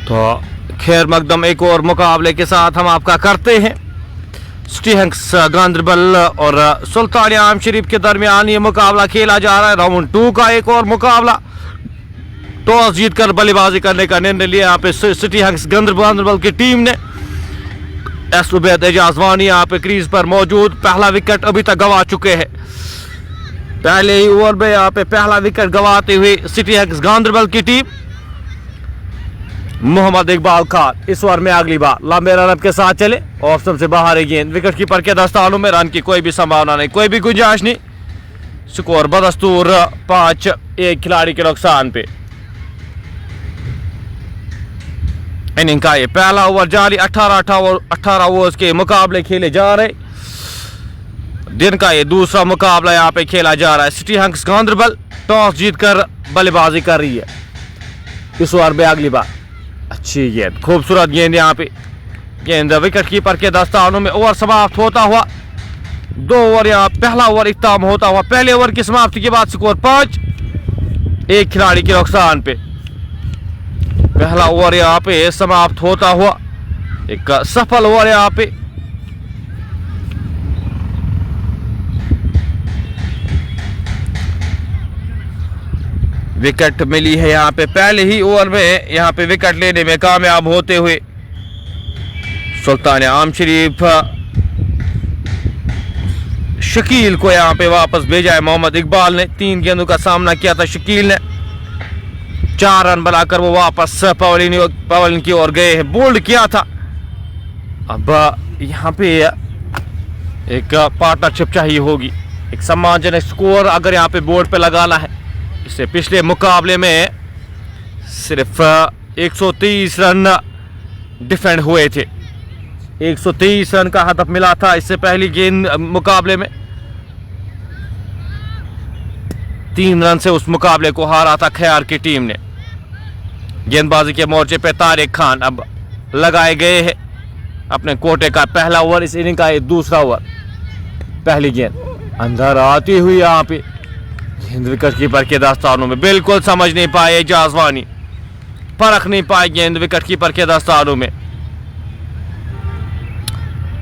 तो खैर मकदम एक और मुकाबले के साथ हम आपका करते हैं। सिटी हंक्स गांदरबल और सुल्तान आम शरीफ के दरमियान ये मुकाबला खेला जा रहा है। राउंड 2 का एक और मुकाबला। टॉस जीतकर बल्लेबाजी करने का निर्णय लिया यहाँ पे सिटी हंक्स गांदरबल की टीम ने। एस उबैद एजाज वानी यहाँ पे क्रीज पर मौजूद, पहला विकेट अभी तक गंवा चुके हैं। पहले ही ओवर में यहाँ पे पहला विकेट गंवाते हुए सिटी हंक्स गांदरबल की टीम। मोहम्मद इकबाल खान इस ओवर में अगली बार लंबे रनअप के साथ चले, ऑप्शन से बाहर है गेंद। विकेट कीपर के दस्तानों में रन की कोई भी संभावना नहीं, कोई भी गुंजाइश नहीं। स्कोर बदस्तूर 5-1 खिलाड़ी के नुकसान पे। इनिंग का ये पहला ओवर जारी। 18 ओवर्स के मुकाबले खेले जा रहे। दिन का ये दूसरा मुकाबला यहाँ पे खेला जा रहा है। सिटी हंक्स गांदरबल टॉस जीतकर बल्लेबाजी कर रही है। इस ओवर में अगली बार अच्छी गेंद, खूबसूरत गेंद यहाँ पे। गेंद विकेट कीपर के दस्तानों में। ओवर समाप्त होता हुआ 2 ओवर यहाँ पहला ओवर इख्ताम होता हुआ। पहले ओवर की समाप्ति के बाद स्कोर 5-1 खिलाड़ी के नुकसान पे। पहला ओवर यहाँ पे समाप्त होता हुआ एक सफल ओवर यहाँ पे। विकेट मिली है यहाँ पे पहले ही ओवर में। यहाँ पे विकेट लेने में कामयाब होते हुए सुल्तान आम शरीफ शकील को यहाँ पे वापस भेजा है। मोहम्मद इकबाल ने 3 गेंदों का सामना किया था शकील ने। 4 रन बनाकर वो वापस पवेलियन की ओर गए हैं। बोल्ड किया था। अब यहाँ पे एक पार्टनरशिप चाहिए होगी, एक सम्मानजनक स्कोर अगर यहाँ पे बोर्ड पे लगाना है। इससे पिछले मुकाबले में सिर्फ 123 रन डिफेंड हुए थे। 123 रन का हदफ मिला था इससे पहली गेंद मुकाबले में। 3 रन से उस मुकाबले को हारा था खैर की टीम ने। गेंदबाजी के मोर्चे पे तारिक खान अब लगाए गए हैं। अपने कोटे का पहला ओवर, इस इनिंग का दूसरा ओवर। पहली गेंद अंदर आती हुई यहाँ पे गेंद विकेट कीपर के दस्तानों में। बिल्कुल समझ नहीं पाए एजाज वानी, परख नहीं पाए गेंद विकेट कीपर के दस्तानों में।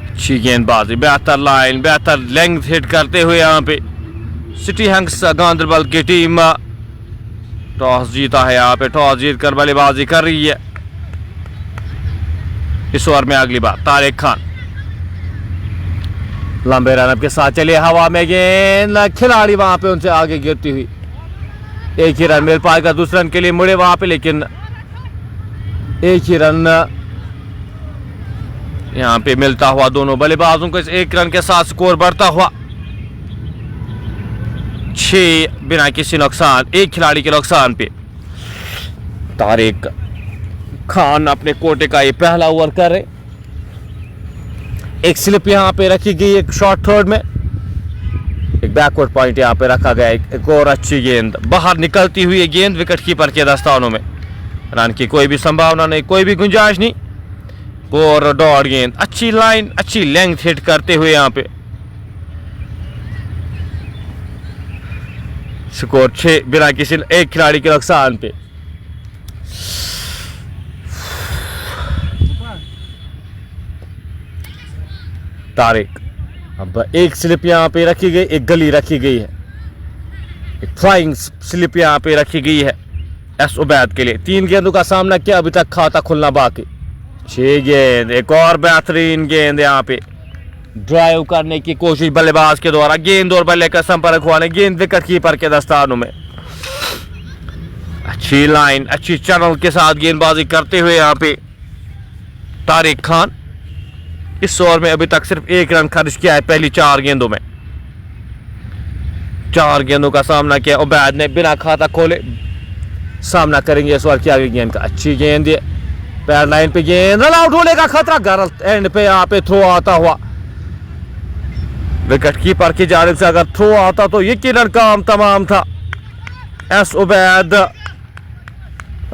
अच्छी गेंदबाजी, बेहतर लाइन, बेहतर लेंथ हिट करते हुए यहाँ पे सिटी हंक्स गांदरबल की टीम टॉस जीता है। यहाँ पे टॉस जीतकर बल्लेबाजी कर रही है। इस ओवर में अगली बार तारिक खान लंबे रनअप के साथ चले। हवा में गेंद, खिलाड़ी वहां पे उनसे आगे गिरती हुई। एक ही रन मिल पाएगा दूसरे रन के लिए, मुड़े वहां पे, लेकिन एक ही रन यहां पे मिलता हुआ दोनों बल्लेबाजों को। इस 1 रन के साथ स्कोर बढ़ता हुआ 6 बिना किसी नुकसान, 1 खिलाड़ी के नुकसान पे। तारिक खान अपने कोटे का ये पहला ओवर कर रहे। एक स्लिप यहाँ पे रखी गई, एक शॉर्ट थर्ड में, एक बैकवर्ड पॉइंट यहाँ पे रखा गया। एक और अच्छी गेंद, बाहर निकलती हुई गेंद विकेट कीपर के दस्तानों में। रन की कोई भी संभावना नहीं, कोई भी गुंजाइश नहीं। और डॉट गेंद, अच्छी लाइन, अच्छी लेंथ हिट करते हुए यहाँ पे स्कोर 6 बिना किसी 1 खिलाड़ी के नुकसान पे। तारिक अब एक स्लिप यहाँ पे रखी गई, एक गली रखी गई है, एक फ्लाइंग स्लिप यहाँ पे रखी गई है एस उबैद के लिए। 3 गेंदों का सामना किया, अभी तक खाता खुलना बाकी। 6 गेंद, एक और बेहतरीन गेंद यहाँ पे ड्राइव करने की कोशिश बल्लेबाज के द्वारा। गेंद और बल्ले का संपर्क हुआ नहीं, गेंद विकेट कीपर के दस्तानों में। अच्छी लाइन, अच्छी चैनल के साथ गेंदबाजी करते हुए यहाँ पे तारिक खान। इस ओवर में अभी तक सिर्फ 1 रन खर्च किया है पहली 4 गेंदों में। 4 गेंदों का सामना किया उबैद ने, बिना खाता खोले सामना करेंगे इस ओवर की आगे गेंद का। अच्छी गेंद, पैर लाइन पे गेंद, रन आउट होने का खतरा। गलत एंड पे यहाँ पे थ्रो आता हुआ विकेट कीपर की जानिब से। अगर थ्रो आता तो यकीनन काम तमाम था। एस उबैद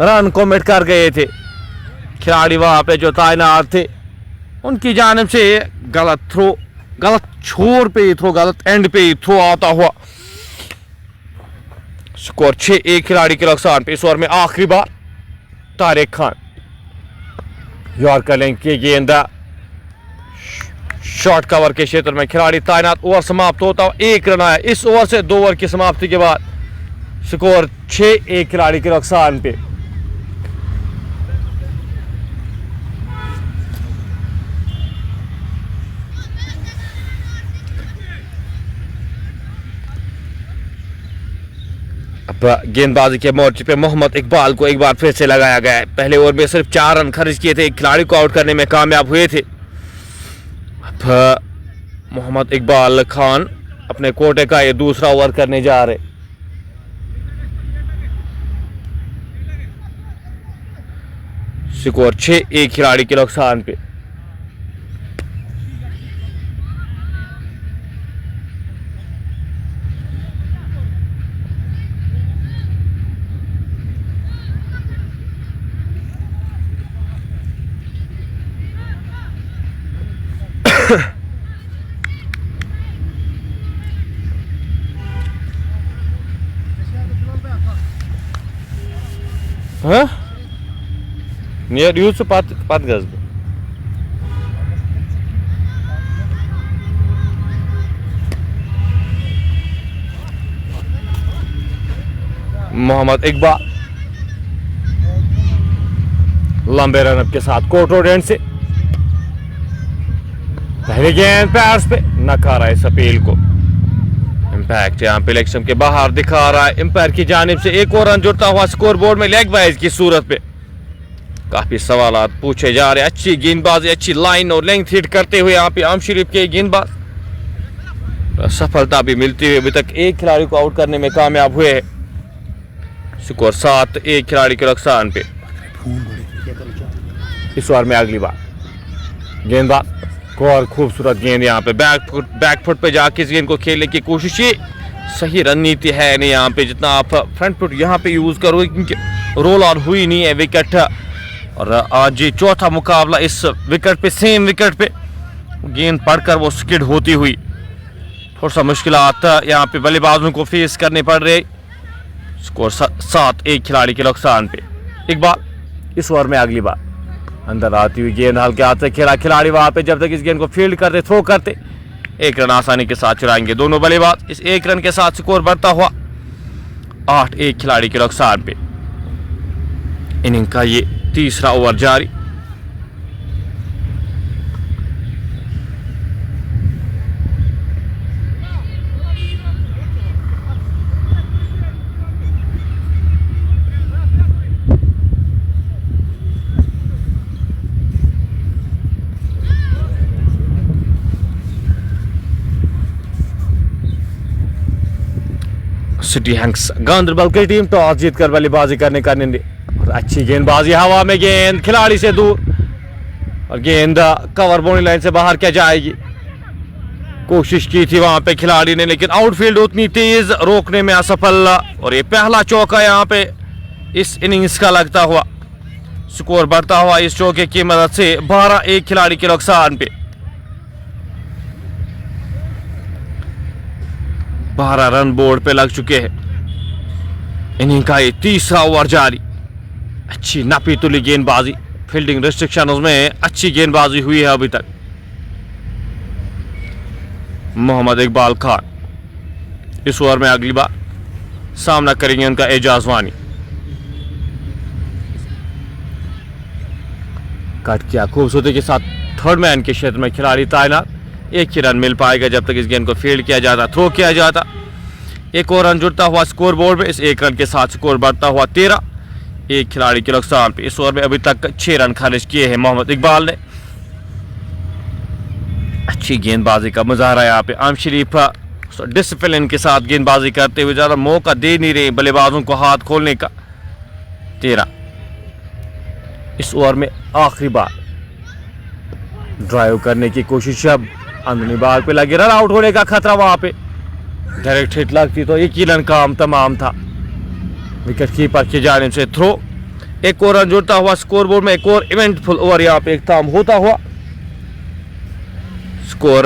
रन कमिट कर गए थे। खिलाड़ी वहां पे जो तैनात थे उनकी जानिब से गलत थ्रो, गलत छोर पे ही थ्रो, गलत एंड पे ही थ्रो आता हुआ। स्कोर 6-1 खिलाड़ी के नुकसान पे। इस ओवर में आखिरी बार तारिक खान यॉर्कर लेंथ की गेंद शॉर्ट कवर के क्षेत्र में खिलाड़ी तैनात। ओवर समाप्त होता हुआ 1 रन आया। इस ओवर से 2 ओवर की समाप्ति के बाद स्कोर 6 एक खिलाड़ी के नुकसान पे। अब गेंदबाजी के मोर्चे पे मोहम्मद इकबाल को एक बार फिर से लगाया गया है। पहले ओवर में सिर्फ 4 रन खर्च किए थे, एक खिलाड़ी को आउट करने में कामयाब हुए थे। अब मोहम्मद इकबाल खान अपने कोटे का ये दूसरा ओवर करने जा रहे। स्कोर 6 एक खिलाड़ी के नुकसान पे। Huh? Near you to pat gaz. Mohammad Iqbal लंबे रनअप के साथ कोर्ट रोड एंड से पहले गेंद पैर्स पे नकारा इस अपील को। इम्पैक्ट यहाँ पे इलेक्शन के बाहर दिखा रहा है। एम्पायर की जानिब से एक और रन जुड़ता हुआ स्कोर बोर्ड में लेग बाइज की सूरत पे। काफी सवाल पूछे जा रहे हैं। अच्छी गेंदबाजी, अच्छी लाइन और लेंथ हिट करते हुए यहाँ पे आम शरीफ के गेंदबाज सफलता भी मिलती हुई अभी तक एक खिलाड़ी को आउट करने में कामयाब हुए हैं। स्कोर 7 एक खिलाड़ी के नुकसान पे। इस ओवर में अगली बार गेंदबाज को और खूबसूरत गेंद यहाँ पे बैक फुट पे जाके इस गेंद को खेलने की कोशिश। ये सही रणनीति है नहीं यहाँ पे, जितना आप फ्रंट फुट यहाँ पे यूज करोगे क्योंकि रोल ऑन हुई नहीं है विकेट। और आज ये चौथा मुकाबला इस विकेट पे, सेम विकेट पे गेंद पड़कर वो स्किड होती हुई। थोड़ा सा मुश्किलात यहाँ पे बल्लेबाजों को फेस करने पड़ रहे। स्कोर 7 एक खिलाड़ी के नुकसान पे। इकबाल इस ओवर में अगली बार अंदर आती हुई गेंद हल्के हाथ से खेला खिलाड़ी वहां पे। जब तक इस गेंद को फील्ड करते, थ्रो करते, 1 रन आसानी के साथ चुराएंगे दोनों बल्लेबाज। इस 1 रन के साथ स्कोर बढ़ता हुआ 8 एक खिलाड़ी के नुकसान पे। इनिंग का ये तीसरा ओवर जारी। सिटी हंक्स गांधरबल की टीम टॉस जीतकर बल्लेबाजी करने का निर्णय। और अच्छी गेंदबाजी, हवा में गेंद खिलाड़ी से दूर और गेंद कवर बाउंड्री लाइन से बाहर क्या जाएगी। कोशिश की थी वहां पे खिलाड़ी ने, लेकिन आउटफील्ड उतनी तेज रोकने में असफल। और ये पहला चौका यहाँ पे इस इनिंग्स का लगता हुआ। स्कोर बढ़ता हुआ इस चौके की मदद से 12 एक खिलाड़ी के नुकसान पे। 12 रन बोर्ड पे लग चुके हैं। इनिंग का ये तीसरा ओवर जारी। अच्छी नापी तुली गेंदबाजी, फील्डिंग रिस्ट्रिक्शन उसमें अच्छी गेंदबाजी हुई है अभी तक। मोहम्मद इकबाल खान इस ओवर में अगली बार सामना करेंगे उनका एजाज वानी। कट किया खूबसूरती के साथ थर्ड मैन के क्षेत्र में खिलाड़ी तैनात। 1 ही रन मिल पाएगा जब तक इस गेंद को फील्ड किया जाता, थ्रो किया जाता। 1 और रन जुड़ता हुआ स्कोर बोर्ड में। इस 1 रन के साथ स्कोर बढ़ता हुआ 13 एक खिलाड़ी के नुकसान पे। इस ओवर में अभी तक 6 रन खारिज किए हैं मोहम्मद इकबाल ने। अच्छी गेंदबाजी का मुजाहरा यहाँ पे आम शरीफ डिसिप्लिन के साथ गेंदबाजी करते हुए ज्यादा मौका दे नहीं रहे बल्लेबाजों को हाथ खोलने का। 13 इस ओवर में आखिरी बार ड्राइव करने की कोशिश। अब अंदरूनी बाल पे लगे, रन आउट होने का खतरा वहां पे। डायरेक्ट हिट लगती तो यकीनन काम तमाम था। विकेट कीपर की जानिब से थ्रो। 1 और रन जुड़ता हुआ स्कोर बोर्ड में। 1 और इवेंटफुल ओवर यहाँ पे इख्तिताम होता हुआ। स्कोर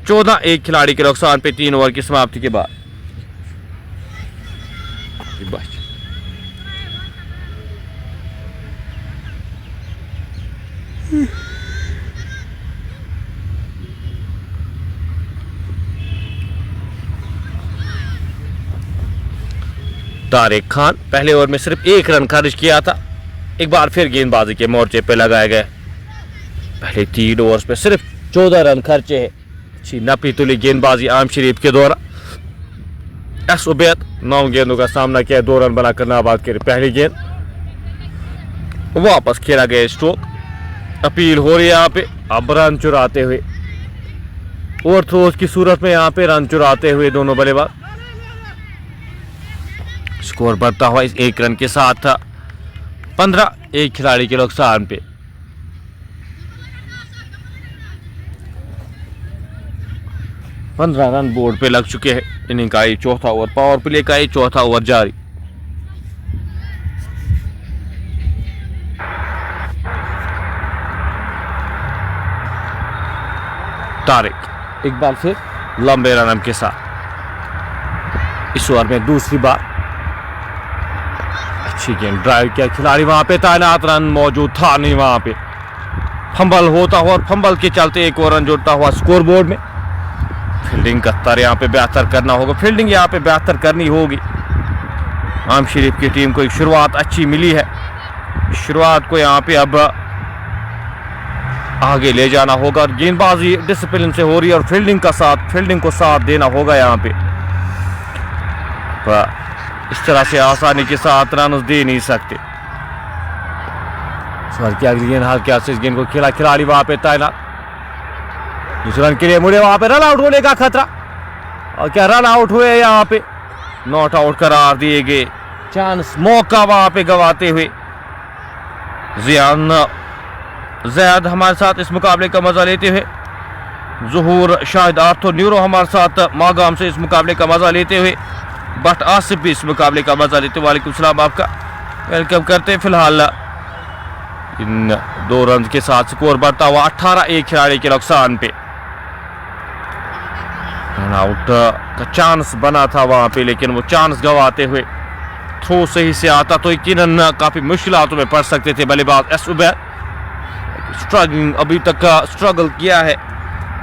14 एक खिलाड़ी के नुकसान पे 3 ओवर की समाप्ति के बाद। तारिक खान पहले ओवर में सिर्फ 1 रन खर्च किया था, एक बार फिर गेंदबाजी के मोर्चे पे लगाए गए। पहले 3 ओवर्स पे सिर्फ 14 रन खर्चे हैं। अच्छी नपी तुली गेंदबाजी आम शरीफ के द्वारा। एस उबैद 9 गेंदों का सामना किया, 2 रन बनाकर नाबाद करे। पहली गेंद वापस खेला गया स्ट्रोक। अपील हो रही है यहाँ पे, अब रन चुराते हुए, ओवर थ्रोज की सूरत में यहाँ पे रन चुराते हुए दोनों बल्लेबाज। स्कोर बढ़ता हुआ इस 1 रन के साथ था 15, एक खिलाड़ी के नुकसान पे। पंद्रह रन बोर्ड पे लग चुके हैं। इनिंग का ये चौथा ओवर, पावर प्ले का ये चौथा ओवर जारी। तारिक एक बार फिर लंबे रन के साथ इस ओवर में दूसरी बार अच्छी गेंद ड्राइव किया खिलाड़ी, वहां पे तैनात, रन मौजूद था नहीं वहां पे। फंबल होता हुआ और फंबल के चलते एक और रन जुड़ता हुआ स्कोर बोर्ड में। फील्डिंग का स्तर यहाँ पे बेहतर करना होगा, फील्डिंग यहाँ पे बेहतर करनी होगी। आम शरीफ की टीम को एक शुरुआत अच्छी मिली है, शुरुआत को यहाँ पे अब आगे ले जाना होगा और गेंदबाजी डिसिप्लिन से हो रही है और फील्डिंग को साथ देना होगा यहाँ पे। इस तरह से आसानी के साथ रन दे नहीं सकते। क्या गेंद हाल क्या इस गेंद को खेला खिलाड़ी वहां पे तैनात, इस रन के लिए मुड़े, वहां पे रन आउट होने का खतरा और क्या रन आउट हुए यहाँ पे, नॉट आउट करार दिए गए। चांस मौका वहां पे गवाते हुए जियान जैद हमारे साथ इस मुकाबले का मजा लेते हुए, ज़ुहूर शाहिद आर्थो न्यूरो हमारे साथ मागाम से इस मुकाबले का मजा लेते हुए, बट आसिफ भी इस मुकाबले का मजा लेते हुए। वालेकुम सलाम, आपका वेलकम करते हैं। फिलहाल इन 2 रन के साथ स्कोर बढ़ता हुआ 18, एक खिलाड़ी के नुकसान पे। रन आउट का चांस बना था वहां पे, लेकिन वो चांस गवाते हुए थ्रो सही से आता तो यकीनन काफी मुश्किलातों में पड़ सकते थे बल्लेबाज एस उबैद। स्ट्रगलिंग अभी तक का स्ट्रगल किया है,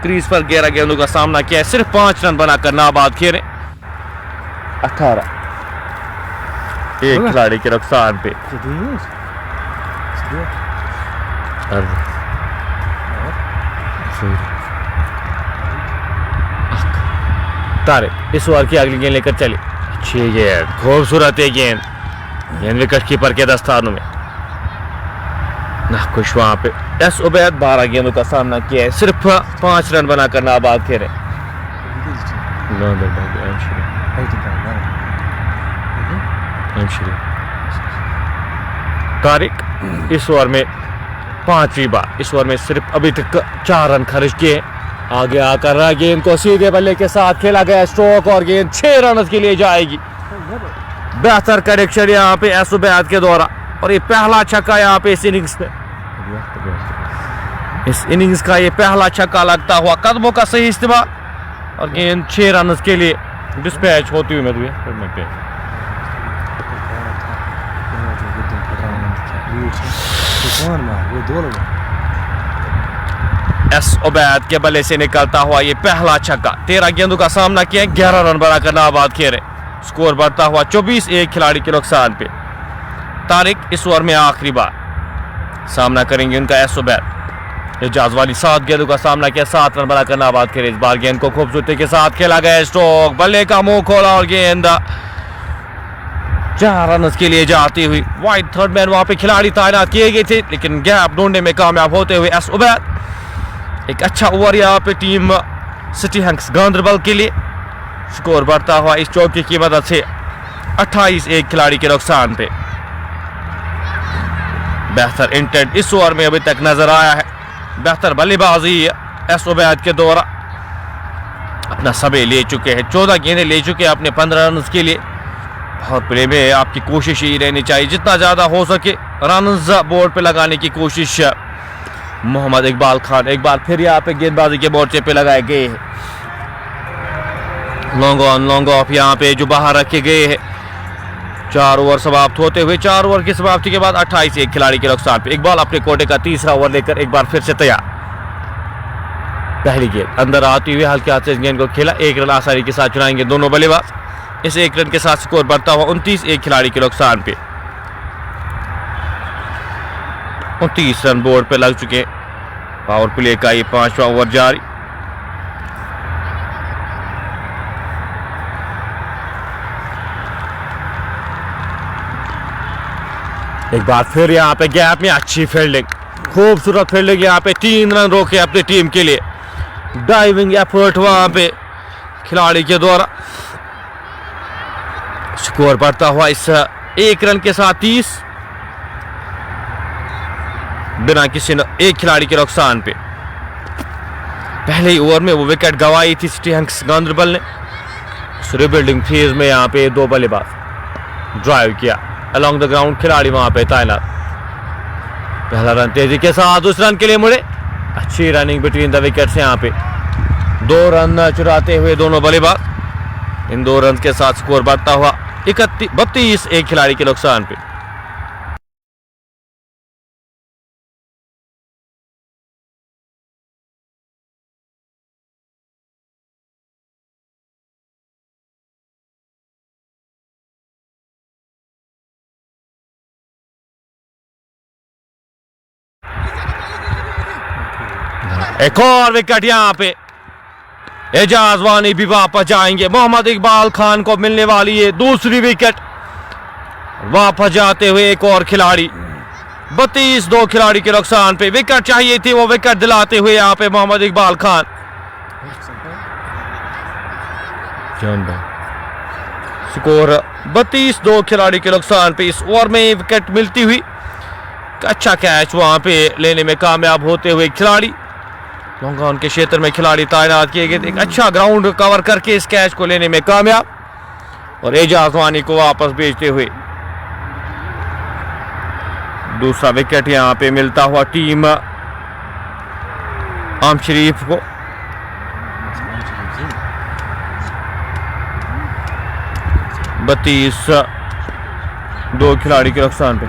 क्रीज पर 11 गेंदों का सामना किया है, सिर्फ 5 रन बनाकर नाबाद खेले। 18, एक खिलाड़ी के नुकसान पे। तारिक इस ओवर की अगली गेंद लेकर चले। अच्छी गेंद, खूबसूरत है गेंद विकेट कीपर के दस्तानों में ना खुश। वहां पे एस उबैद 12 गेंदों का सामना किया है, सिर्फ 5 रन बनाकर नाबाद खेले। तारिक इस ओवर में 5वीं बार, इस ओवर में सिर्फ अभी तक 4 रन खर्च किए। आगे आकर गेंद को सीधे बल्ले के साथ खेला गया स्ट्रोक और गेंद 6 रन के लिए जाएगी। बेहतर कनेक्शन यहाँ पे एस उबैद के द्वारा और ये पहला छक्का यहाँ पे इस इनिंग्स में, इस इनिंग्स का ये पहला छक्का लगता हुआ, कदमों का सही इस्तेमाल और गेंद 6 रन के लिए डिस्पैच होती हुई। एस उबैद के बल्ले से निकलता हुआ ये पहला छक्का, 13 गेंदों का सामना किया, 11 रन बनाकर नाबाद खेले। स्कोर बढ़ता हुआ 24, एक खिलाड़ी के नुकसान पे। तारिक इस ओवर में आखिरी बार सामना करेंगे उनका एस उबैद। एजाज वाली 7 गेंदों का सामना किया, 7 रन बनाकर नाबाद खेले। इस बार गेंद को खूबसूरती के साथ खेला गया स्ट्रोक, बल्ले का मुंह खोला और गेंद 4 रन के लिए जाती हुई। वाइड थर्ड मैन वहां पे खिलाड़ी तैनात किए गए थे, लेकिन गैप ढूंढने में कामयाब होते हुए एस उबैद। एक अच्छा ओवर यहाँ पे टीम सिटी हंक्स गांधरबल के लिए। स्कोर बढ़ता हुआ इस चौके की मदद से 28, एक खिलाड़ी के नुकसान पे। बेहतर इंटेंट इस ओवर में अभी तक नजर आया है, बेहतर बल्लेबाजी एस उबैद के द्वारा। अपना समय ले चुके हैं, 14 गेंदें ले चुके हैं अपने 15 रन के लिए। बहुत प्ले में आपकी कोशिश ही रहनी चाहिए, जितना ज्यादा हो सके रन बोर्ड पे लगाने की कोशिश। मोहम्मद इकबाल खान एक बार फिर यहाँ पे गेंदबाजी के मोर्चे पे लगाए गए हैं। लॉन्ग ऑन लॉन्ग ऑफ यहाँ पे जो बाहर रखे गए हैं, 4 ओवर समाप्त होते हुए 4 ओवर की समाप्ति के बाद 28 एक खिलाड़ी के नुकसान पे इकबाल अपने कोटे का तीसरा ओवर लेकर एक बार फिर से तैयार। पहली गेंद अंदर आती हुई हल्के हाथ से इस गेंद को खेला, 1 रन आसानी के साथ चुनाएंगे दोनों बल्लेबाज। इस 1 रन के साथ स्कोर बढ़ता हुआ 29 एक खिलाड़ी के नुकसान पे। 29 रन बोर्ड पे लग चुके। पावर प्ले का ये 5वां ओवर जारी। एक बार फिर यहाँ पे गैप में अच्छी फील्डिंग, खूबसूरत फील्डिंग, यहाँ पे 3 रन रोके अपनी टीम के लिए। डाइविंग एफर्ट वहां पे खिलाड़ी के द्वारा। स्कोर बढ़ता हुआ इस 1 रन के साथ 30 बिना किसी एक खिलाड़ी के नुकसान पे। पहले ही ओवर में वो विकेट गंवाई थी सिटी हंक्स गांधरबल ने। इस रिबिल्डिंग फेज में यहाँ पे 2 बल्लेबाज ड्राइव किया अलोंग द ग्राउंड, खिलाड़ी वहां पे तैनात। पहला रन तेजी के साथ उस रन के लिए मुड़े। अच्छी रनिंग बिटवीन द विकेट्स यहाँ पे। 2 रन चुराते हुए दोनों बल्लेबाज। इन 2 रन के साथ स्कोर बढ़ता हुआ 32 एक खिलाड़ी के नुकसान पे। एक और विकेट यहाँ पे। एजाज वानी भी वापस जाएंगे। मोहम्मद इकबाल खान को मिलने वाली है दूसरी विकेट। वापस जाते हुए एक और खिलाड़ी। 32 2 खिलाड़ी के नुकसान पे। विकेट चाहिए थी, वो विकेट दिलाते हुए यहाँ पे मोहम्मद इकबाल खान। स्कोर 32 2 खिलाड़ी के नुकसान पे। इस ओवर में विकेट मिलती हुई अच्छा कैच वहां पे लेने में कामयाब होते हुए खिलाड़ी। लॉन्ग ऑन के क्षेत्र में खिलाड़ी तैनात किए गए। एक अच्छा ग्राउंड कवर करके इस कैच को लेने में कामयाब और एजाज वानी को वापस भेजते हुए दूसरा विकेट यहां पे मिलता हुआ टीम आम शरीफ को। बत्तीस 2 खिलाड़ी के नुकसान पे।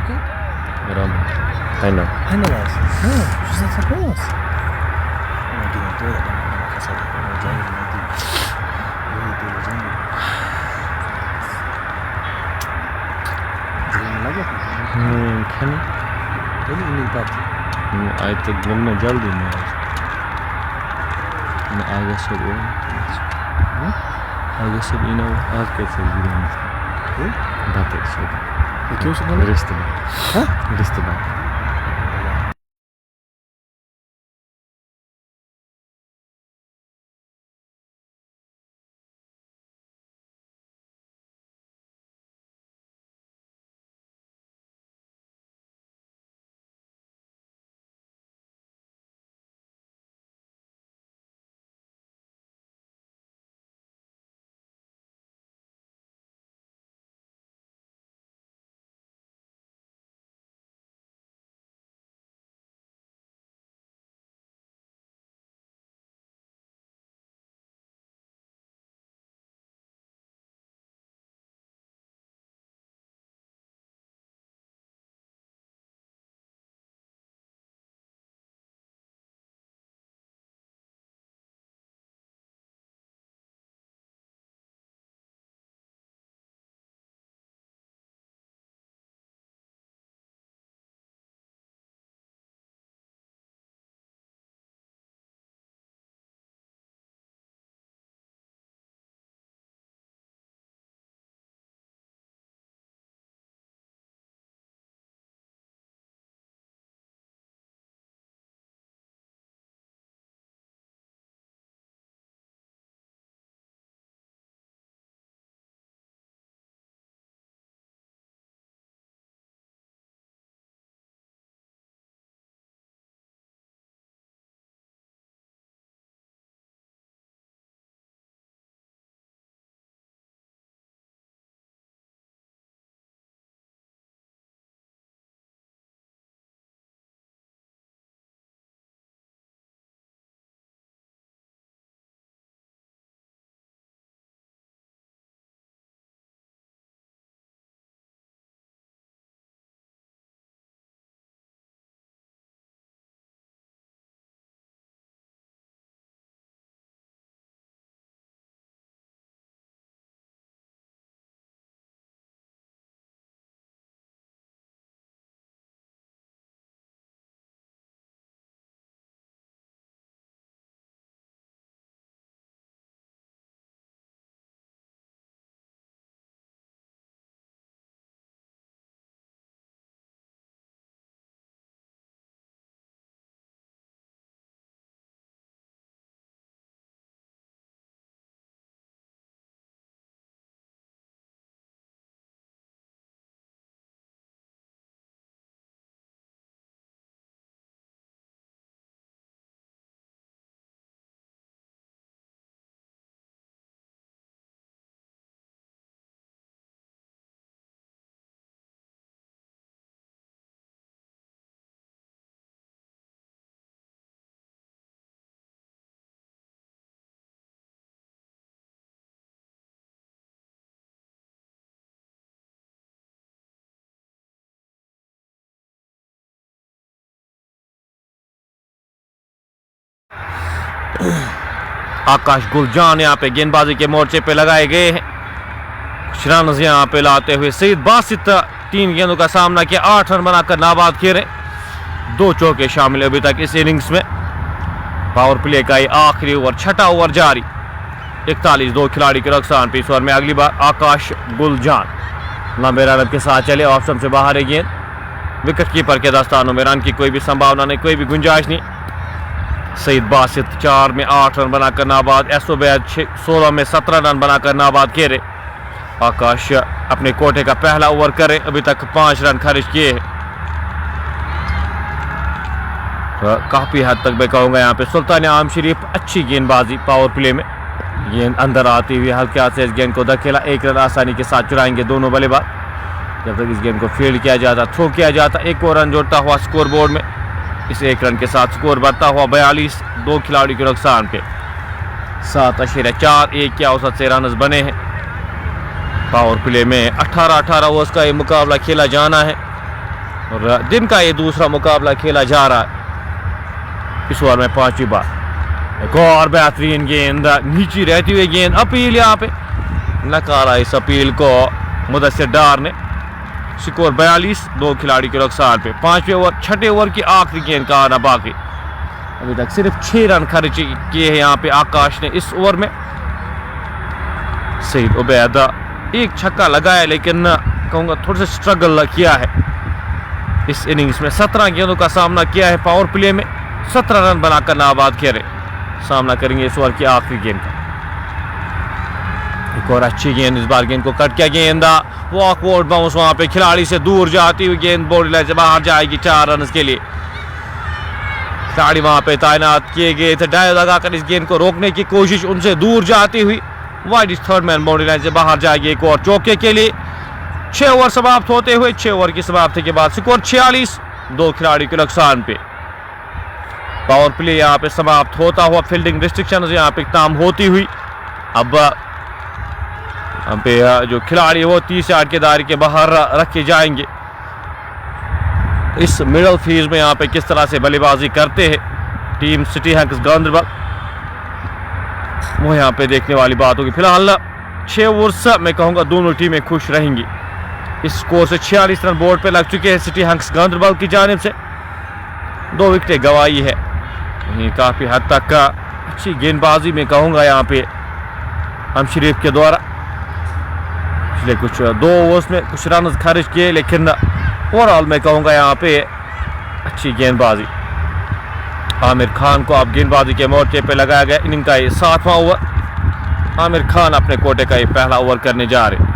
आज तक घूमना जल्दी में आगे सब आज कैसे रिश्तेदार आकाश गुलजान यहाँ पे गेंदबाजी के मोर्चे पे लगाए गए हैं। कुछ रन यहाँ पे लाते हुए सईद बासित 3 गेंदों का सामना किया, 8 रन बनाकर नाबाद खेले, 2 चौके शामिल अभी तक इस इनिंग्स में। पावर प्ले का ये आखिरी ओवर, छठा ओवर जारी, 41 2 खिलाड़ी के नुकसान पे। इस ओवर में अगली बार आकाश गुलजान लंबे रन के साथ चले, ऑफ स्टंप से बाहर है गेंद, विकेट कीपर के दस्तानों में, रन की कोई भी संभावना नहीं, कोई भी गुंजाइश नहीं। सईद बासित 4 में 8 रन बनाकर नाबाद, एसोबैद 16 में 17 रन बनाकर नाबाद खेले। आकाश अपने कोटे का पहला ओवर करे, अभी तक 5 रन खर्च किए हैं। तो काफी हद तक मैं कहूँगा यहाँ पे सुल्तान आम शरीफ अच्छी गेंदबाजी पावर प्ले में, गेंद अंदर आती हुई हल्के हाथ से इस गेंद को धकेला, 1 रन आसानी के साथ चुराएंगे दोनों बल्लेबाज। जब तक इस गेंद को फील्ड किया जाता, थ्रो किया जाता, 1 और रन जोड़ता हुआ स्कोर बोर्ड में। इस 1 रन के साथ स्कोर बढ़ता हुआ 42, 2 खिलाड़ी के नुकसान पे, 7.41 के औसत से रन बने हैं। पावर प्ले में 18 ओवर्स का ये मुकाबला खेला जाना है और दिन का ये दूसरा मुकाबला खेला जा रहा है। इस ओवर में 5वीं बार एक और बेहतरीन गेंद, नीची रहती हुई गेंद, अपील यहाँ पे नकारा इस अपील को मुदस्सिर डार ने। स्कोर 42, 2 खिलाड़ी के नुकसान पे। 5वें ओवर, छठे ओवर की आखिरी गेंद का आना बाकी, अभी तक सिर्फ 6 रन खर्च किए हैं यहाँ पे आकाश ने इस ओवर में। सईद उबैदा 1 छक्का लगाया, लेकिन कहूँगा थोड़ा सा स्ट्रगल किया है इस इनिंग्स में। 17 गेंदों का सामना किया है पावर प्ले में, 17 रन बनाकर नाबाद खेले। सामना करेंगे इस ओवर की आखिरी गेंद का। एक और अच्छी गेंद, इस बार गेंद को कट किया, गेंद वॉकवर्ड बाउंस वहां पे खिलाड़ी से दूर जाती हुई गेंद बाउंड्री लाइन से बाहर जाएगी 4 रन के लिए। खिलाड़ी वहां पे तैनात किए गए थे, डाइव लगाकर इस गेंद को रोकने की कोशिश, उनसे दूर जाती हुई वाइड इस थर्ड मैन बाउंड्री लाइन से बाहर जाएगी एक और चौके के लिए। 6 ओवर समाप्त होते हुए, 6 ओवर की समाप्ति के बाद स्कोर 46, 2 खिलाड़ी के नुकसान पे। पावर प्ले यहाँ पे समाप्त होता हुआ, फील्डिंग रिस्ट्रिक्शन यहाँ पे काम होती हुई, अब पे जो खिलाड़ी वो 30 यार्ड के दायरे के बाहर रखे जाएंगे। इस मिडल फील्ड में यहाँ पे किस तरह से बल्लेबाजी करते हैं टीम सिटी हंक्स गांधरबल, वो यहाँ पे देखने वाली बात होगी। फिलहाल 6 ओवर्स मैं कहूँगा दोनों टीमें खुश रहेंगी। इस स्कोर से 46 रन बोर्ड पे लग चुके हैं सिटी हंक्स गांधरबल की जानिब से, 2 विकेटें गंवाई है। काफ़ी हद तक अच्छी गेंदबाजी में कहूँगा यहाँ पे हम शरीफ के द्वारा। पिछले कुछ 2 ओवर्स में कुछ रन खर्च किए, लेकिन ओवरऑल मैं कहूँगा यहाँ पे अच्छी गेंदबाजी। आमिर खान को अब गेंदबाजी के मोर्चे पे लगाया गया। इनिंग का ये 7वां ओवर, आमिर खान अपने कोटे का ये पहला ओवर करने जा रहे।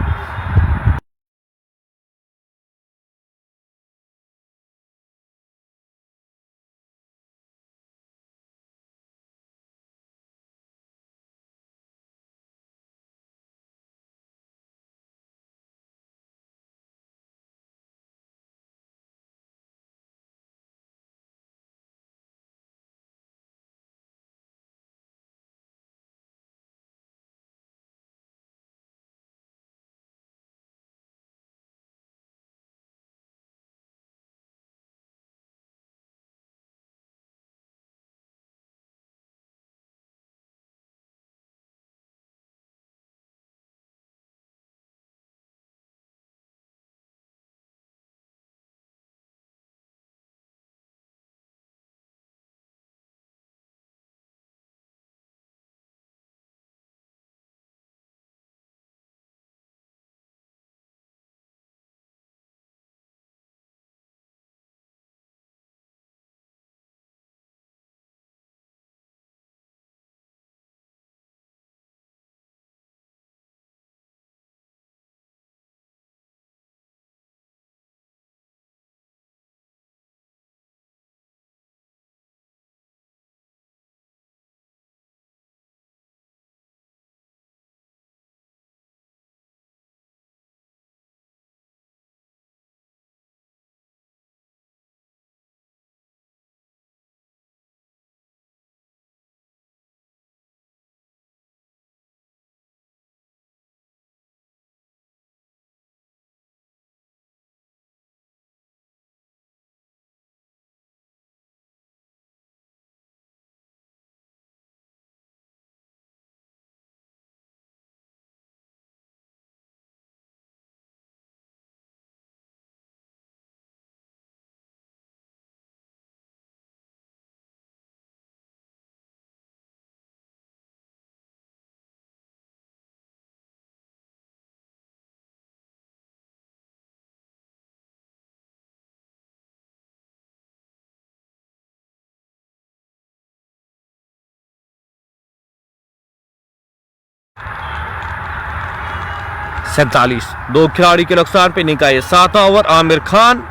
47 दो खिलाड़ी के नुकसान पे इनिंग का ये 7वां ओवर। आमिर खान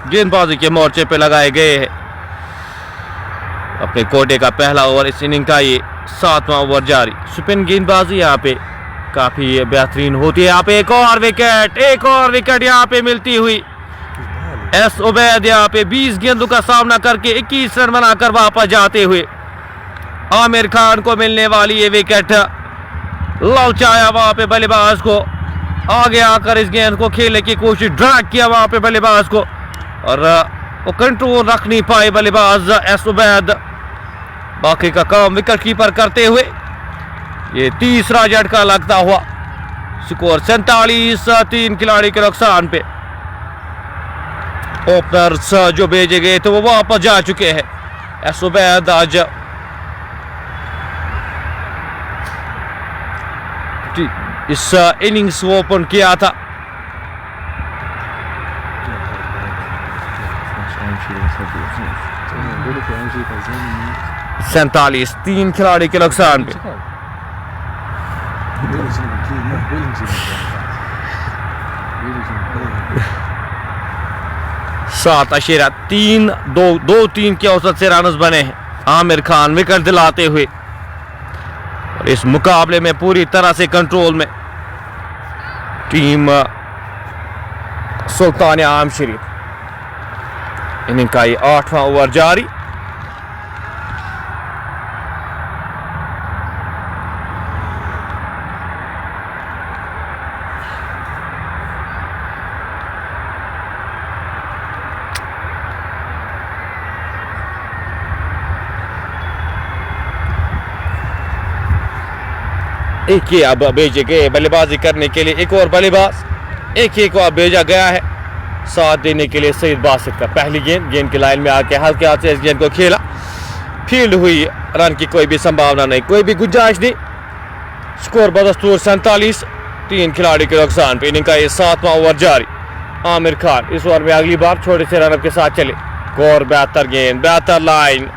गेंदबाजी के मोर्चे पे लगाए गए हैं। अपने कोटे का पहला ओवर, इस इनिंग का ये 7वां ओवर जारी। स्पिन गेंदबाजी यहाँ पे काफी बेहतरीन होती है। यहाँ पे एक और विकेट यहाँ पे मिलती हुई। एस उबैद यहाँ पे 20 गेंदों का सामना करके 21 रन बनाकर वापस जाते हुए आमिर खान को मिलने वाली ये विकेट ललचाया वहां पे बल्लेबाज को, आगे आकर इस गेंद को खेलने की कोशिश, ड्रैग किया वहां पे बल्लेबाज को और वो कंट्रोल रख नहीं पाए बल्लेबाज एस उबैद। बाकी का काम विकेट कीपर करते हुए ये तीसरा झटका लगता हुआ। स्कोर 47 3 खिलाड़ी के नुकसान पे। ओपनर्स जो भेजे गए थे वो वापस जा चुके हैं। एस उबैद आज इस इनिंग्स को ओपन किया था। सैंतालीस 3 खिलाड़ी के नुकसान पे। सात अशेरा 3 के औसत से रन बने हैं। आमिर खान विकेट दिलाते हुए और इस मुकाबले में पूरी तरह से कंट्रोल में टीम सुल्तान आम शरीफ। इनिंग का ये 8वां ओवर जारी। एक ही अब भेजे गए बल्लेबाजी करने के लिए, एक और बल्लेबाज एक ही को अब भेजा गया है साथ देने के लिए सईद बासित का। पहली गेंद की लाइन में आके हल्के हाथ से इस गेंद को खेला, फील्ड हुई, रन की कोई भी संभावना नहीं, कोई भी गुंजाइश नहीं। स्कोर बदस्तूर 47 3 खिलाड़ी के नुकसान पे। इनिंग का ये 7वां ओवर जारी। आमिर खान इस ओवर में अगली बार छोटे से रनअप के साथ चले। और बेहतर गेंद, बेहतर लाइन,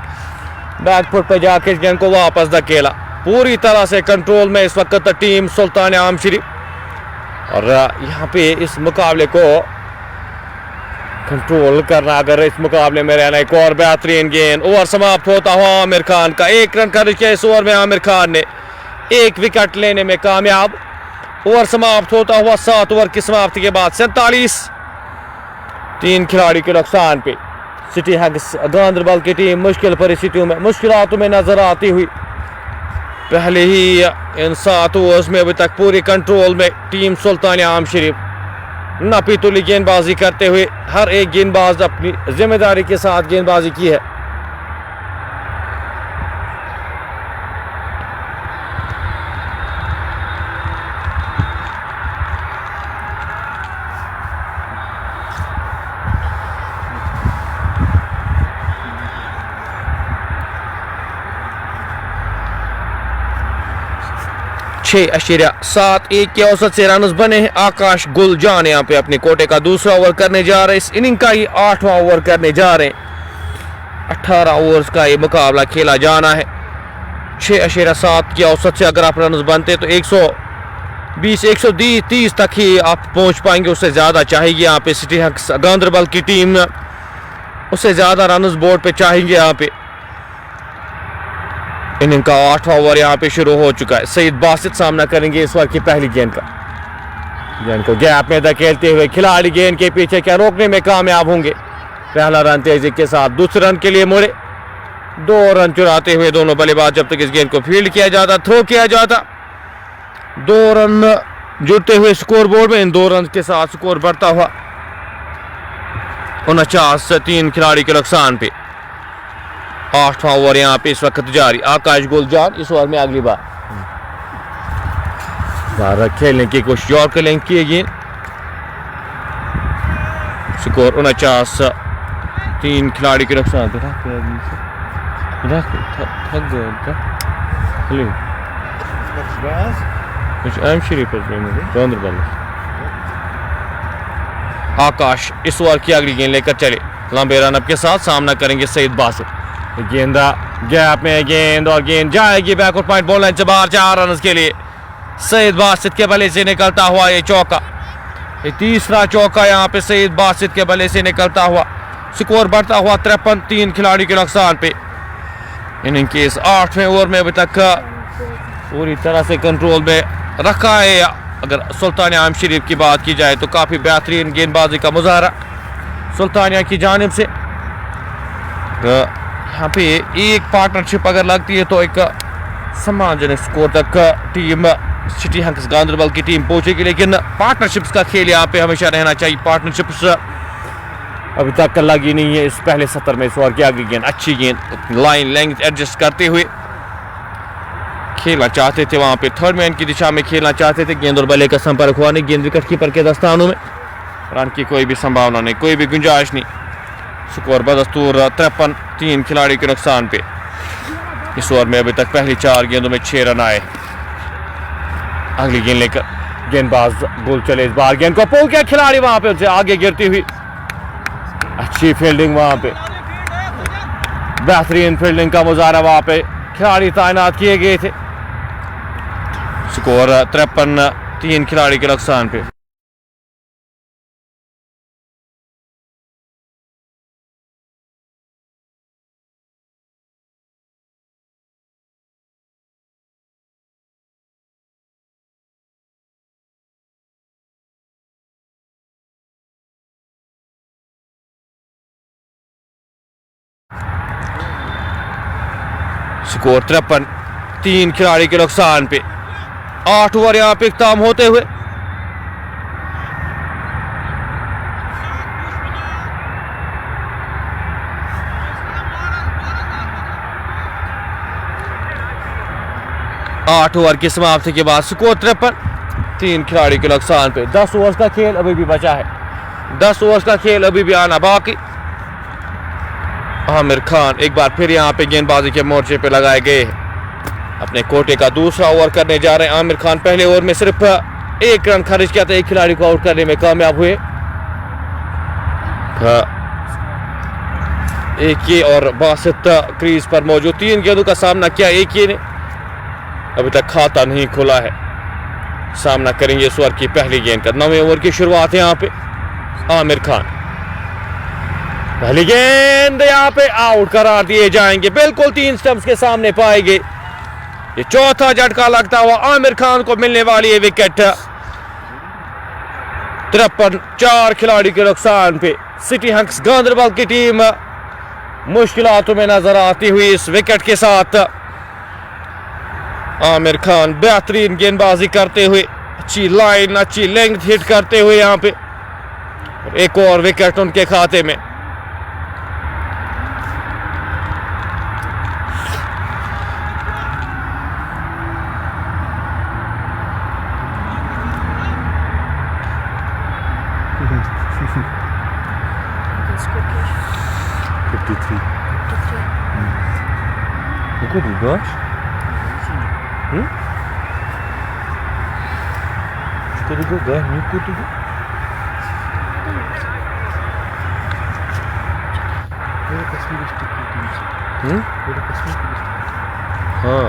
बैकफुट पे जाके इस गेंद को वापस धकेला। पूरी तरह से कंट्रोल में इस वक्त टीम सुल्तान आम शरीफ। और यहाँ पे इस मुकाबले को कंट्रोल करना, अगर इस मुकाबले में रहना। एक और बेहतरीन गेंद, ओवर समाप्त होता हुआ आमिर खान का 1 रन खर्च किया इस ओवर में। आमिर खान ने 1 विकेट लेने में कामयाब। ओवर समाप्त होता हुआ 7 ओवर की समाप्ति के बाद 47 3 खिलाड़ी के नुकसान पे। सिटी हंक्स गांधरबल की टीम मुश्किल परिस्थितियों में, मुश्किलातों में नजर आती हुई। पहले ही इन 7 ओवर्स में अभी तक पूरी कंट्रोल में टीम सुल्तान आम शरीफ। नापीतुली गेंदबाजी करते हुए हर एक गेंदबाज अपनी जिम्मेदारी के साथ गेंदबाजी की है। छह 6.71 के औसत से रन बने हैं। आकाश गुलजान यहाँ पे अपने कोटे का दूसरा ओवर करने जा रहे हैं। इस इनिंग का ही 8वां ओवर करने जा रहे हैं। 18 ओवर्स का ये मुकाबला खेला जाना है। 6.7 के औसत से अगर आप रन बनते तो 120 130 तक ही आप पहुंच पाएंगे। उससे ज़्यादा चाहिए यहाँ पे सिटी हंक्स गांधरबल की टीम, उससे ज़्यादा रन बोर्ड पे चाहेंगे यहाँ पे। इनिंग का 8वां ओवर यहाँ पे शुरू हो चुका है। सईद बासित सामना करेंगे इस ओवर की पहली गेंद का। गेंद को गैप में धकेलते हुए खिलाड़ी गेंद के पीछे क्या रोकने में कामयाब होंगे। पहला रन तेजी के साथ, दूसरे रन के लिए मुड़े। 2 रन चुराते हुए दोनों बल्लेबाज जब तक इस गेंद को फील्ड किया जाता, थ्रो किया जाता। 2 रन जुड़ते हुए स्कोर बोर्ड में। इन 2 रन के साथ स्कोर बढ़ता हुआ 49 3 खिलाड़ी के नुकसान पे। 8वां ओवर यहाँ पे इस वक्त जारी। आकाश गुलजान इस ओवर में अगली बार खेलने की कोशिश और करेंगे की गेंद। स्कोर 49 3 खिलाड़ी के नुकसान पे। आकाश इस ओवर की अगली गेंद लेकर चले। लंबे रनअप के साथ सामना करेंगे सईद बासित। गेंदा गैप में गेंद और गेंद जाएगी बैकवर्ड पॉइंट बॉल लाइन से बाहर। 4 रन के लिए सईद बासित के बल्ले से निकलता हुआ ये चौका, ये तीसरा चौका यहाँ पे सईद बासित के बल्ले से निकलता हुआ। स्कोर बढ़ता हुआ 53, 3 खिलाड़ी के नुकसान पे। इनिंग के इस 8वें ओवर में अभी तक पूरी तरह से कंट्रोल में रखा है। अगर सुल्तानिया आम शरीफ की बात की जाए तो काफ़ी बेहतरीन गेंदबाजी का मुजाहरा सुल्तानिया की जानिब से। यहाँ पे एक पार्टनरशिप अगर लगती है तो एक सम्मानजनक स्कोर तक टीम सिटी हंक्स गांधरबल की टीम पहुंचेगी, लेकिन पार्टनरशिप्स का खेल यहाँ पे हमेशा रहना चाहिए। पार्टनरशिप्स अभी तक लगी नहीं है इस पहले 70 में। इस ओवर की आगे गेंद, अच्छी गेंद, लाइन लेंथ एडजस्ट करते हुए खेलना चाहते थे, वहां पे थर्ड मैन की दिशा में खेलना चाहते थे। गेंद और बल्ले का संपर्क हुआ नहीं, गेंद विकेट कीपर के दस्तानों में, रन की कोई भी संभावना नहीं, कोई भी गुंजाइश नहीं। स्कोर बदस्तूर 53, 3 खिलाड़ी के नुकसान पे। इस ओवर में अभी तक पहली 4 गेंदों में 6 रन आए। अगली गेंद लेकर गेंदबाज गोल चले, इस बार गेंद को पुल किया खिलाड़ी, वहां पे उसे आगे गिरती हुई अच्छी फील्डिंग, वहां पे बेहतरीन फील्डिंग का मुजाहरा वहां पे खिलाड़ी तैनात किए गए थे। स्कोर 53, 3 खिलाड़ी के नुकसान पे। स्कोर 53, 3 खिलाड़ी के नुकसान पे। 8 ओवर यहां पे इख्ताम होते हुए। आठ ओवर की समाप्ति के बाद स्कोर 53, 3 खिलाड़ी के नुकसान पे। 10 ओवर का खेल अभी भी बचा है, 10 ओवर का खेल अभी भी आना बाकी। आमिर खान एक बार फिर यहाँ पे गेंदबाजी के मोर्चे पे लगाए गए, अपने कोटे का दूसरा ओवर करने जा रहे हैं। आमिर खान पहले ओवर में सिर्फ 1 रन खर्च किया था, एक खिलाड़ी को आउट करने में कामयाब हुए। एक ये और बासित क्रीज पर मौजूद, 3 गेंदों का सामना किया, एक ये ने अभी तक खाता नहीं खुला है। सामना करेंगे इस ओवर की पहली गेंद का। 9वें ओवर की शुरुआत है यहाँ पे। आमिर खान पहली गेंद यहाँ पे आउट करार दिए जाएंगे, बिल्कुल 3 स्टंप्स के सामने पाएंगे। ये चौथा झटका लगता हुआ आमिर खान को मिलने वाली है विकेट। 53, 4 खिलाड़ी के नुकसान पे। सिटी हंक्स गांधरबल की टीम मुश्किलातों में नजर आती हुई इस विकेट के साथ। आमिर खान बेहतरीन गेंदबाजी करते हुए, अच्छी लाइन, अच्छी लेंथ हिट करते हुए यहाँ पे एक और विकेट उनके खाते में। Look at gosh. Что ты говоришь? Не куда? Это космический культура. Это космический. हाँ.